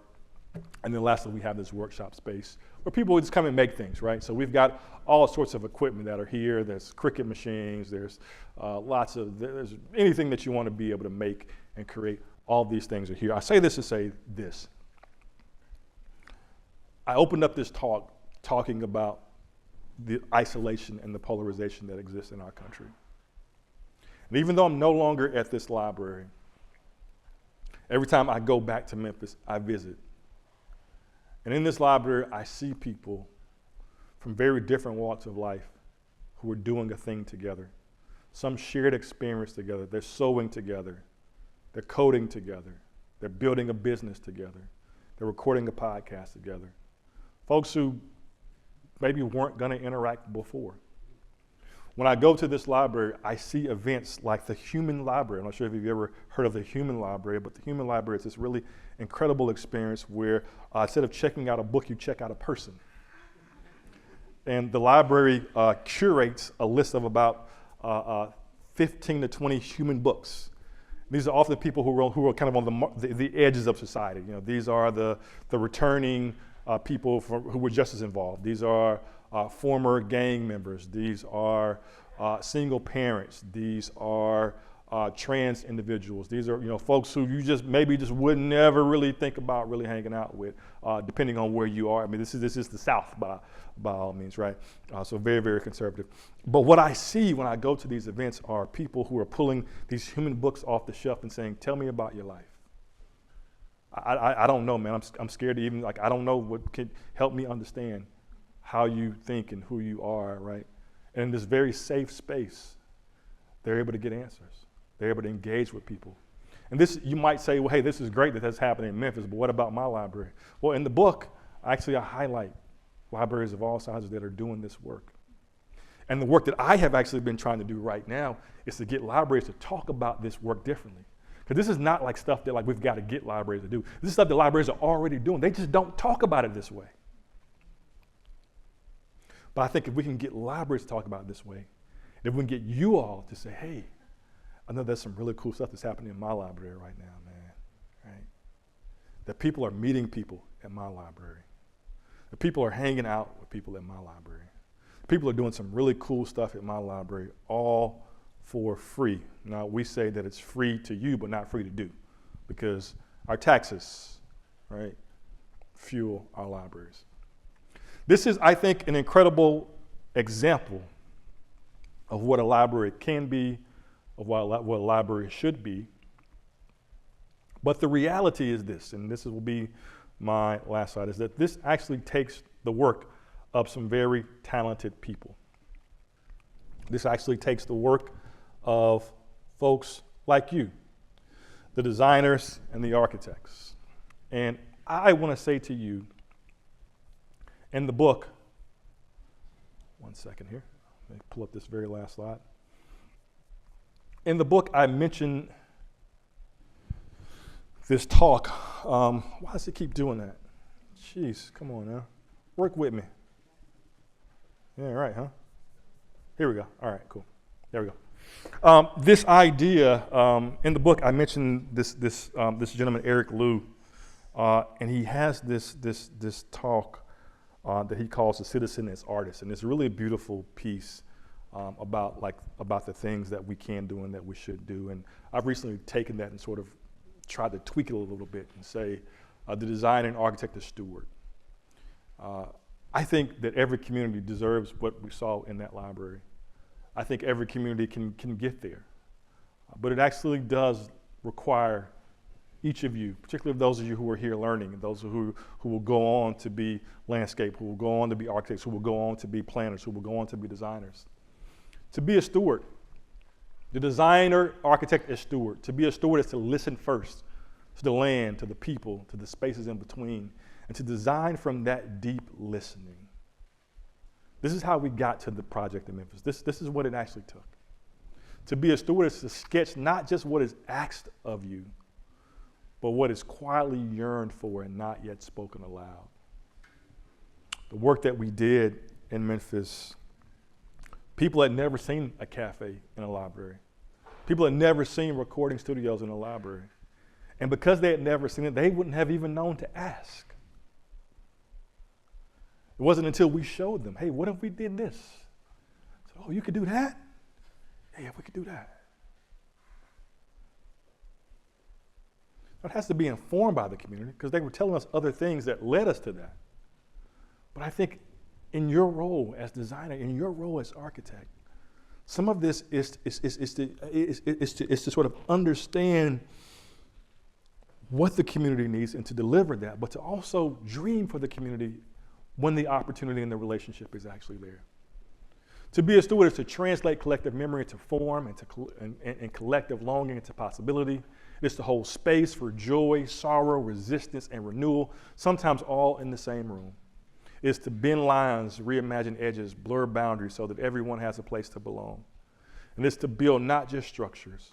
And then lastly, we have this workshop space where people just come and make things, right? So we've got all sorts of equipment that are here. There's Cricut machines, there's there's anything that you want to be able to make and create. All these things are here. I say this to say this. I opened up this talk talking about the isolation and the polarization that exists in our country. And even though I'm no longer at this library, every time I go back to Memphis, I visit. And in this library, I see people from very different walks of life who are doing a thing together. Some shared experience together. They're sewing together. They're coding together. They're building a business together. They're recording a podcast together. Folks who maybe weren't going to interact before. When I go to this library, I see events like the Human Library. I'm not sure if you've ever heard of the Human Library, but the Human Library is this really incredible experience where instead of checking out a book, you check out a person. And the library curates a list of about 15 to 20 human books. These are often people who are kind of on the edges of society. You know, these are the returning people who were just as involved. These are former gang members. These are single parents. These are trans individuals. These are folks who you maybe would never really think about really hanging out with, depending on where you are. I mean, this is the South by all means, right? So very, very conservative. But what I see when I go to these events are people who are pulling these human books off the shelf and saying, "Tell me about your life." I don't know, man. I'm scared to even I don't know what can help me understand how you think and who you are, right? And in this very safe space, they're able to get answers. They're able to engage with people. And this, you might say, well, hey, this is great that that's happening in Memphis, but what about my library? Well, in the book, I highlight libraries of all sizes that are doing this work. And the work that I have actually been trying to do right now is to get libraries to talk about this work differently. Because this is not like stuff that we've got to get libraries to do. This is stuff that libraries are already doing. They just don't talk about it this way. But I think if we can get libraries to talk about it this way, if we can get you all to say, hey, I know there's some really cool stuff that's happening in my library right now, man, right? That people are meeting people at my library. That people are hanging out with people at my library. People are doing some really cool stuff at my library, all for free. Now, we say that it's free to you, but not free to do, because our taxes, right, fuel our libraries. This is, I think, an incredible example of what a library can be, of what a library should be. But the reality is this, and this will be my last slide, is that this actually takes the work of some very talented people. This actually takes the work of folks like you, the designers and the architects. And I want to say to you, in the book, one second here, let me pull up this very last slide. In the book, I mentioned this talk. Why does it keep doing that? Jeez, come on now. Work with me. Yeah, right, huh? Here we go. All right, cool. There we go. This idea, in the book, I mentioned this gentleman, Eric Loeb, and he has this talk that he calls The Citizen as Artist, and it's really a beautiful piece about the things that we can do and that we should do. And I've recently taken that and sort of tried to tweak it a little bit and say, the designer and architect is steward. I think that every community deserves what we saw in that library. I think every community can get there. But it actually does require each of you, particularly those of you who are here learning, and those who will go on to be landscape, who will go on to be architects, who will go on to be planners, who will go on to be designers. To be a steward, the designer, architect is steward. To be a steward is to listen first to the land, to the people, to the spaces in between, and to design from that deep listening. This is how we got to the project in Memphis. This is what it actually took. To be a steward is to sketch not just what is asked of you, but what is quietly yearned for and not yet spoken aloud. The work that we did in Memphis, people had never seen a cafe in a library. People had never seen recording studios in a library. And because they had never seen it, they wouldn't have even known to ask. It wasn't until we showed them, hey, what if we did this? I said, oh, you could do that? Yeah, we could do that. It has to be informed by the community because they were telling us other things that led us to that. But I think in your role as designer, in your role as architect, some of this is to sort of understand what the community needs and to deliver that, but to also dream for the community when the opportunity and the relationship is actually there. To be a steward is to translate collective memory into form and collective longing into possibility. It's to hold space for joy, sorrow, resistance, and renewal, sometimes all in the same room. It's to bend lines, reimagine edges, blur boundaries so that everyone has a place to belong. And it's to build not just structures,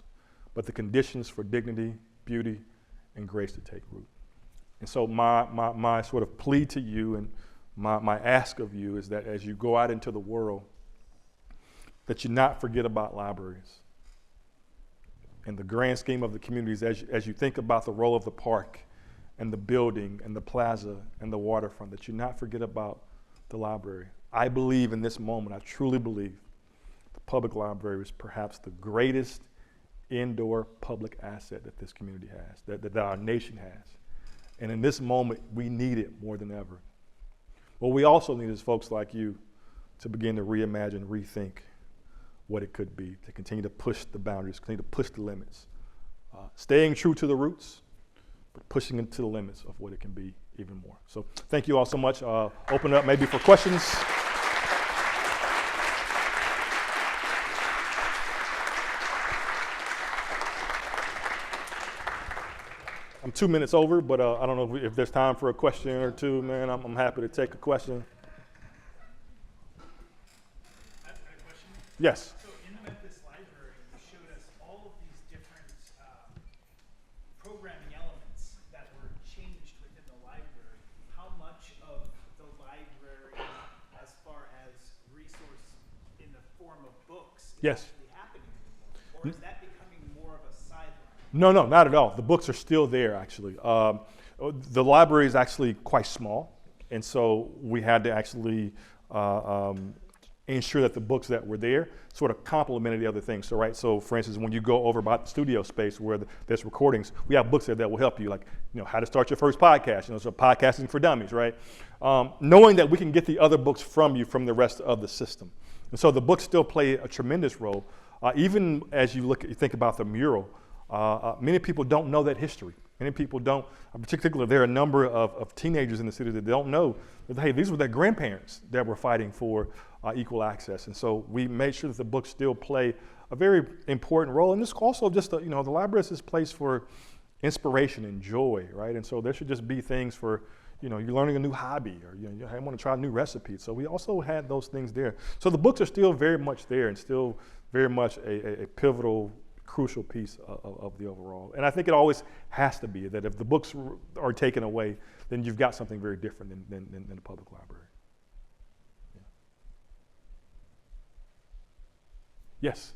but the conditions for dignity, beauty, and grace to take root. And so my sort of plea to you and my ask of you is that as you go out into the world, that you not forget about libraries. In the grand scheme of the communities, as you think about the role of the park and the building and the plaza and the waterfront, that you not forget about the library. I believe in this moment, I truly believe, the public library is perhaps the greatest indoor public asset that this community has, that our nation has. And in this moment, we need it more than ever. What we also need is folks like you to begin to reimagine, rethink what it could be, to continue to push the boundaries, continue to push the limits, staying true to the roots, but pushing it to the limits of what it can be even more. So thank you all so much. Open it up maybe for questions. I'm 2 minutes over, but I don't know if there's time for a question or two, man. I'm happy to take a question. I've got a question. Yes. So in the Memphis Library, you showed us all of these different programming elements that were changed within the library. How much of the library, as far as resource in the form of books, is Yes. actually happening anymore? Or is that becoming more of a sideline? No, not at all. The books are still there, actually. The library is actually quite small, and so we had to actually ensure that the books that were there sort of complemented the other things. So for instance, when you go over about the studio space where there's recordings, we have books there that will help you, like how to start your first podcast, so podcasting for dummies, right? Knowing that we can get the other books from you from the rest of the system. And so the books still play a tremendous role. Even as you think about the mural, many people don't know that history. Many people don't, particularly there are a number of teenagers in the city that don't know that, hey, these were their grandparents that were fighting for equal access. And so we made sure that the books still play a very important role. And it's also just, the library is this place for inspiration and joy, right? And so there should just be things for, you're learning a new hobby or you want to try a new recipe. So we also had those things there. So the books are still very much there and still very much a pivotal, crucial piece of the overall. And I think it always has to be that if the books are taken away, then you've got something very different than the public library. Yeah. Yes?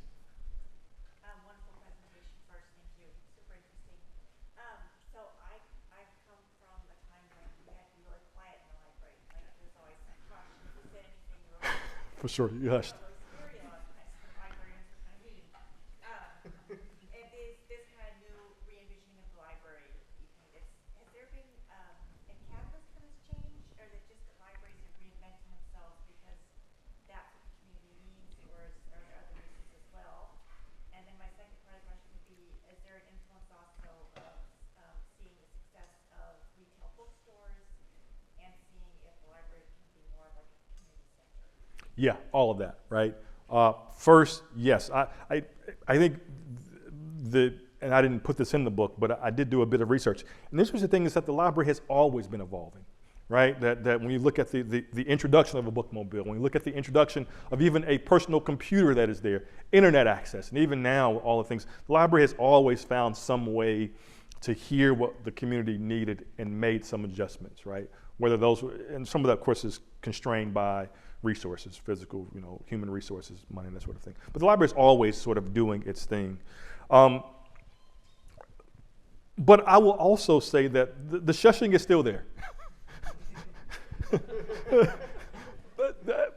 Wonderful presentation first, thank you. Super interesting. So I come from a time when we had to be really quiet in the library. Like there's always some caution. If you said anything, you were For sure, you hushed. stereo. Yeah, all of that, right? First, yes, I think and I didn't put this in the book, but I did do a bit of research. And this was the thing, is that the library has always been evolving, right? That when you look at the introduction of a bookmobile, when you look at the introduction of even a personal computer that is there, internet access, and even now, all the things, the library has always found some way to hear what the community needed and made some adjustments, right? Whether those, and some of that, of course, is constrained by resources, physical, human resources, money, and that sort of thing. But the library is always sort of doing its thing. But I will also say that the shushing is still there.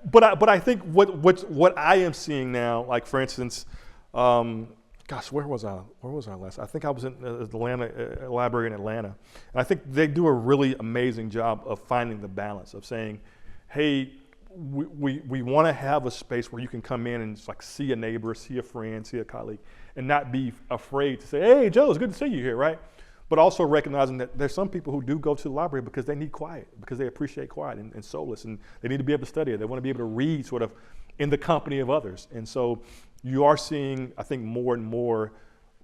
but I think what I am seeing now, like for instance, gosh, where was I last? I think I was in the Atlanta library in Atlanta, and I think they do a really amazing job of finding the balance of saying, hey, we want to have a space where you can come in and like see a neighbor, see a friend, see a colleague, and not be afraid to say, hey, Joe, it's good to see you here, right? But also recognizing that there's some people who do go to the library because they need quiet, because they appreciate quiet and solace, and they need to be able to study it. They want to be able to read sort of in the company of others. And so you are seeing, I think, more and more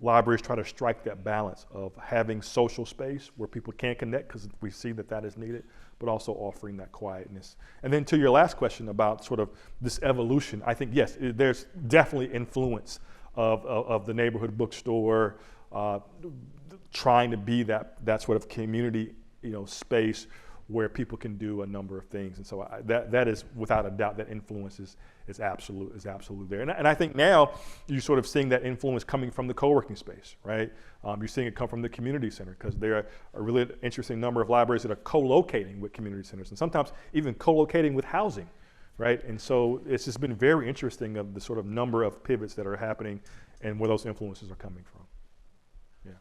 libraries try to strike that balance of having social space where people can connect, because we see that is needed, but also offering that quietness. And then to your last question about sort of this evolution, I think, yes, there's definitely influence of the neighborhood bookstore, trying to be that sort of community, space where people can do a number of things. And so that is without a doubt, that influence is absolute there. And I think now you're sort of seeing that influence coming from the co-working space, right? You're seeing it come from the community center, because there are a really interesting number of libraries that are co-locating with community centers, and sometimes even co-locating with housing, right? And so it's just been very interesting of the sort of number of pivots that are happening and where those influences are coming from. Yeah.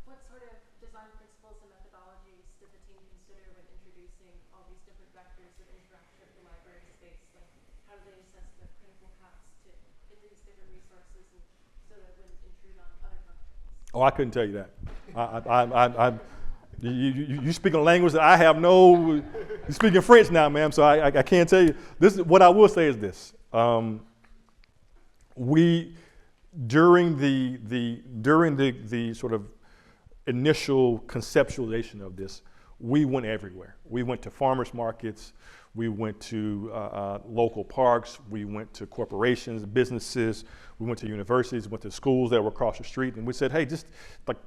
What sort of design principles and methodologies did the team consider when introducing all these different vectors of interaction with the library space? Like, how do they assess the critical paths to into these different resources, and so that it wouldn't intrude on other functions? Oh, I couldn't tell you that. You speak a language that I have no. You speaking French now, ma'am, so I can't tell you. This is what I will say is this. We during the sort of initial conceptualization of this, we went everywhere. We went to farmers markets, we went to local parks, we went to corporations, businesses, we went to universities, went to schools that were across the street, and we said, hey, just like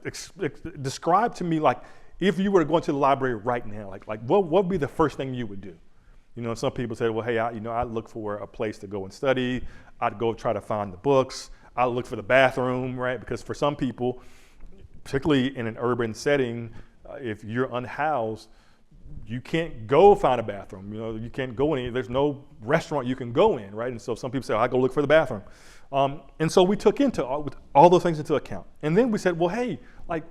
describe to me, like, if you were to go into the library right now, like what would be the first thing you would do? Some people said, well, hey, I'd look for a place to go and study. I'd go try to find the books. I'd look for the bathroom, right? Because for some people, particularly in an urban setting, if you're unhoused, you can't go find a bathroom. You can't go there's no restaurant you can go in, right? And so some people say, I go look for the bathroom. And so we took all those things into account. And then we said, well, hey, like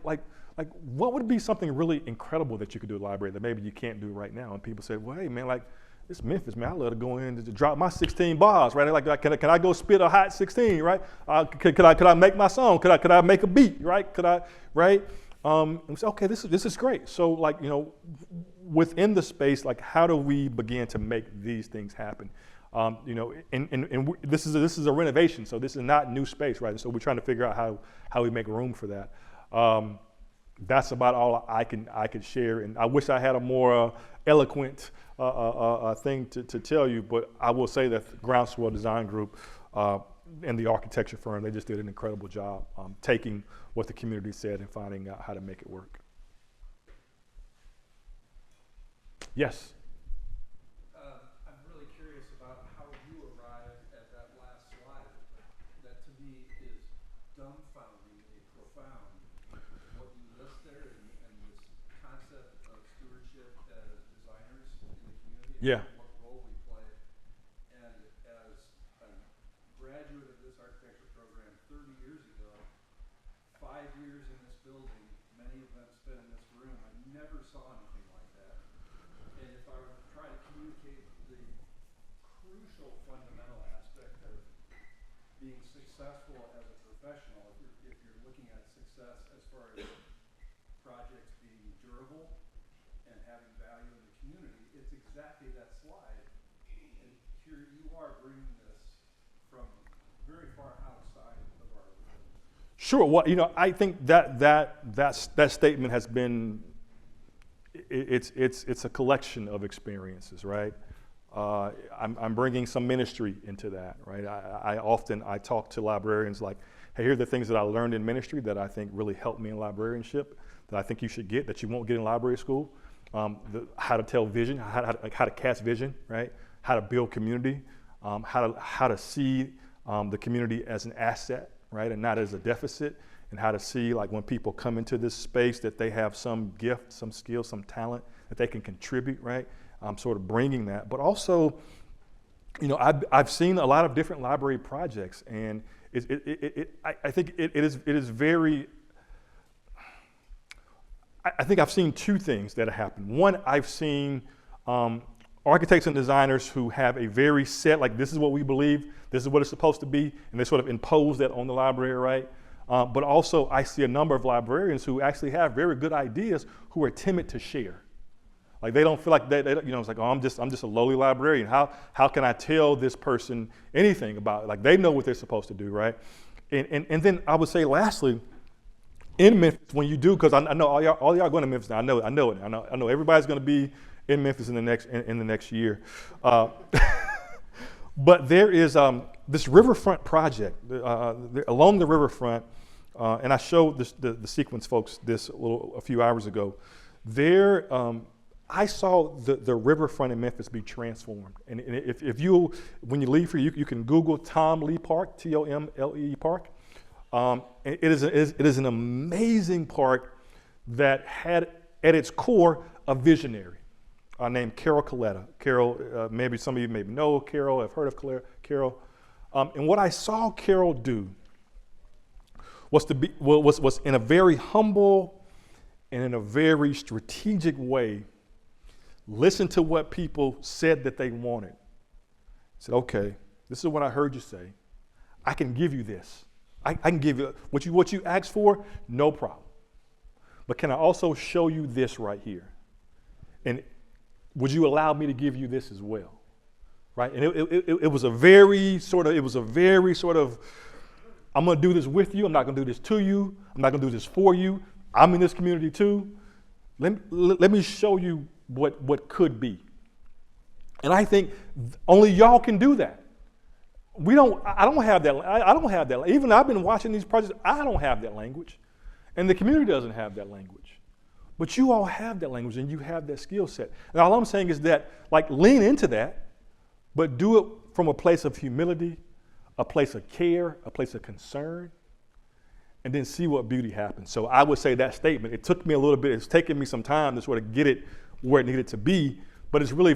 what would be something really incredible that you could do at the library that maybe you can't do right now? And people said, well, hey, man, like, it's Memphis, man. I love to go in to drop my 16 bars, right? Like, can I go spit a hot 16, right? Could I make my song? Could I make a beat, right? Could I, right? And we said, okay, this is great. So, like, within the space, like, how do we begin to make these things happen? This is a renovation, so this is not new space, right? So we're trying to figure out how we make room for that. That's about all I could share, and I wish I had a more eloquent thing to tell you, but I will say that the Groundswell Design Group and the architecture firm, they just did an incredible job taking what the community said and finding out how to make it work. Yes? I'm really curious about how you arrived at that last slide. That to me is dumbfoundingly profound. What you list there and this concept of stewardship as designers in the community. Yeah. What role we play. And as a graduate of this architecture program 30 years ago, 5 years in this building, many of them spent in this room, I never saw anything like that. And if I were to try to communicate the crucial fundamental aspect of being successful as a professional, if you're looking at success as far as projects being durable and having value in the community, it's exactly that slide. here you are bringing this from very far outside of our realm. Sure. Well, I think that statement has been. It's a collection of experiences, right? I'm bringing some ministry into that, right? I talk to librarians like, hey, here are the things that I learned in ministry that I think really helped me in librarianship, that I think you should get, that you won't get in library school. How to tell vision, how to cast vision, right? How to build community, how to see the community as an asset, right, and not as a deficit, and how to see, like, when people come into this space that they have some gift, some skill, some talent that they can contribute, right? Sort of bringing that, but also, I've seen a lot of different library projects, and I think it is very. I think I've seen two things that have happened. One, I've seen architects and designers who have a very set, like, this is what we believe, this is what it's supposed to be, and they sort of impose that on the library, right? But also, I see a number of librarians who actually have very good ideas who are timid to share. Like, they don't feel like it's like, oh, I'm just a lowly librarian. How can I tell this person anything about it? Like, they know what they're supposed to do, right? And then I would say, lastly, in Memphis, when you do, because I know all y'all going to Memphis now. I know it. I know everybody's going to be in Memphis in the next year. But there is this riverfront project along the riverfront, and I showed the sequence folks this a few hours ago. There, I saw the riverfront in Memphis be transformed. And if you, when you leave here, you can Google Tom Lee Park, Tomlee Park. It is an amazing park that had at its core a visionary named Carol Coletta. Carol, maybe some of you maybe know Carol, have heard of Carol. And what I saw Carol do was in a very humble and in a very strategic way, listen to what people said that they wanted. Said, okay, this is what I heard you say. I can give you this. I can give you what you asked for, no problem. But can I also show you this right here? And would you allow me to give you this as well? Right? And it was a very sort of, I'm going to do this with you. I'm not going to do this to you. I'm not going to do this for you. I'm in this community too. Let me show you what could be. And I think only y'all can do that. I don't have that. Even I've been watching these projects, I don't have that language. And the community doesn't have that language. But you all have that language and you have that skill set. And all I'm saying is that, like, lean into that, but do it from a place of humility, a place of care, a place of concern, and then see what beauty happens. So I would say that statement, it took me a little bit, it's taken me some time to sort of get it where it needed to be, but it's really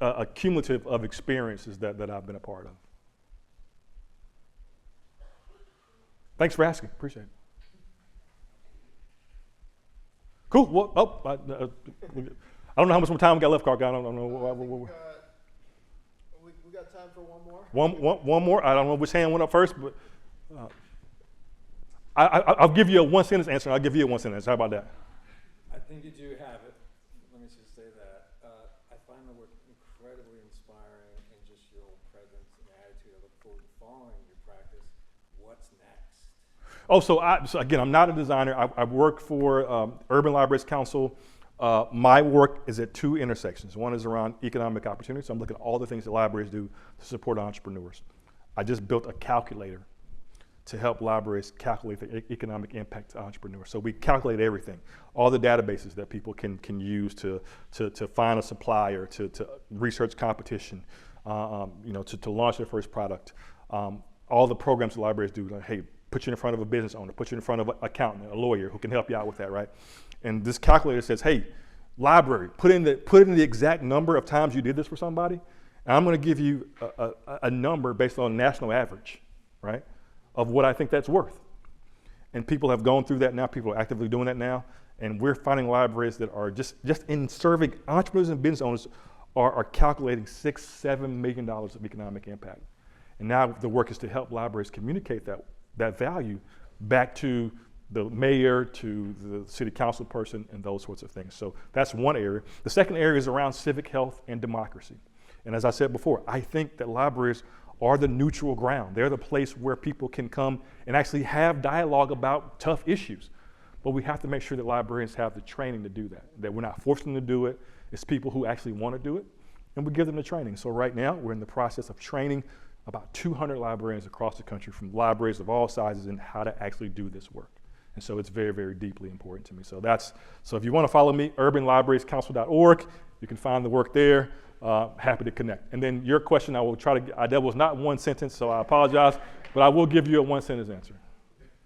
a cumulative of experiences that I've been a part of. Thanks for asking, appreciate it. Cool, well, I don't know how much more time we got left, Clark. I don't know. We got time for one more? One more, I don't know which hand went up first, but I'll give you a one-sentence answer. I'll give you a one-sentence. How about that? I think you do have it. Let me just say that. I find the work incredibly inspiring and just your presence and attitude. I look forward to following your practice. What's next? Oh, so again, I'm not a designer. I work for Urban Libraries Council. My work is at two intersections. One is around economic opportunity. So I'm looking at all the things that libraries do to support entrepreneurs. I just built a calculator to help libraries calculate the economic impact to entrepreneurs. So we calculate everything, all the databases that people can use to find a supplier, to research competition, to launch their first product. All the programs that libraries do, like, hey, put you in front of a business owner, put you in front of an accountant, a lawyer who can help you out with that, right? And this calculator says, hey, library, put in the exact number of times you did this for somebody, and I'm going to give you a number based on national average, right, of what I think that's worth. And people have gone through that now. People are actively doing that now, and we're finding libraries that are just in serving entrepreneurs and business owners are calculating $6-7 million of economic impact. And now the work is to help libraries communicate that value back to the mayor, to the city council person, and those sorts of things. So that's one area. The second area is around civic health and democracy. And as I said before, I think that libraries are the neutral ground. They're the place where people can come and actually have dialogue about tough issues. But we have to make sure that librarians have the training to do that we're not forcing them to do it. It's people who actually want to do it, and we give them the training. So right now, we're in the process of training about 200 librarians across the country from libraries of all sizes in how to actually do this work. And so it's very, very deeply important to me. So if you want to follow me, urbanlibrariescouncil.org, you can find the work there. Happy to connect. And then your question, I will try to, that was not one sentence, so I apologize, but I will give you a one-sentence answer.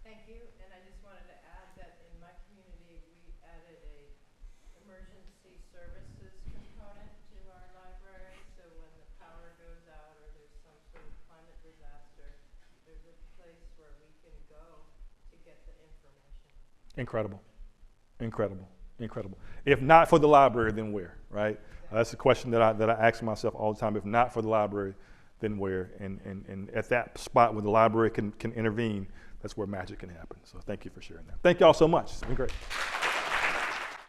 Thank you, and I just wanted to add that in my community, we added a emergency services component to our library, so when the power goes out or there's some sort of climate disaster, there's a place where we can go to get the information. Incredible, incredible, incredible. If not for the library, then where, right? That's the question that I ask myself all the time. If not for the library, then where? And at that spot where the library can intervene, that's where magic can happen. So thank you for sharing that. Thank you all so much. It's been great.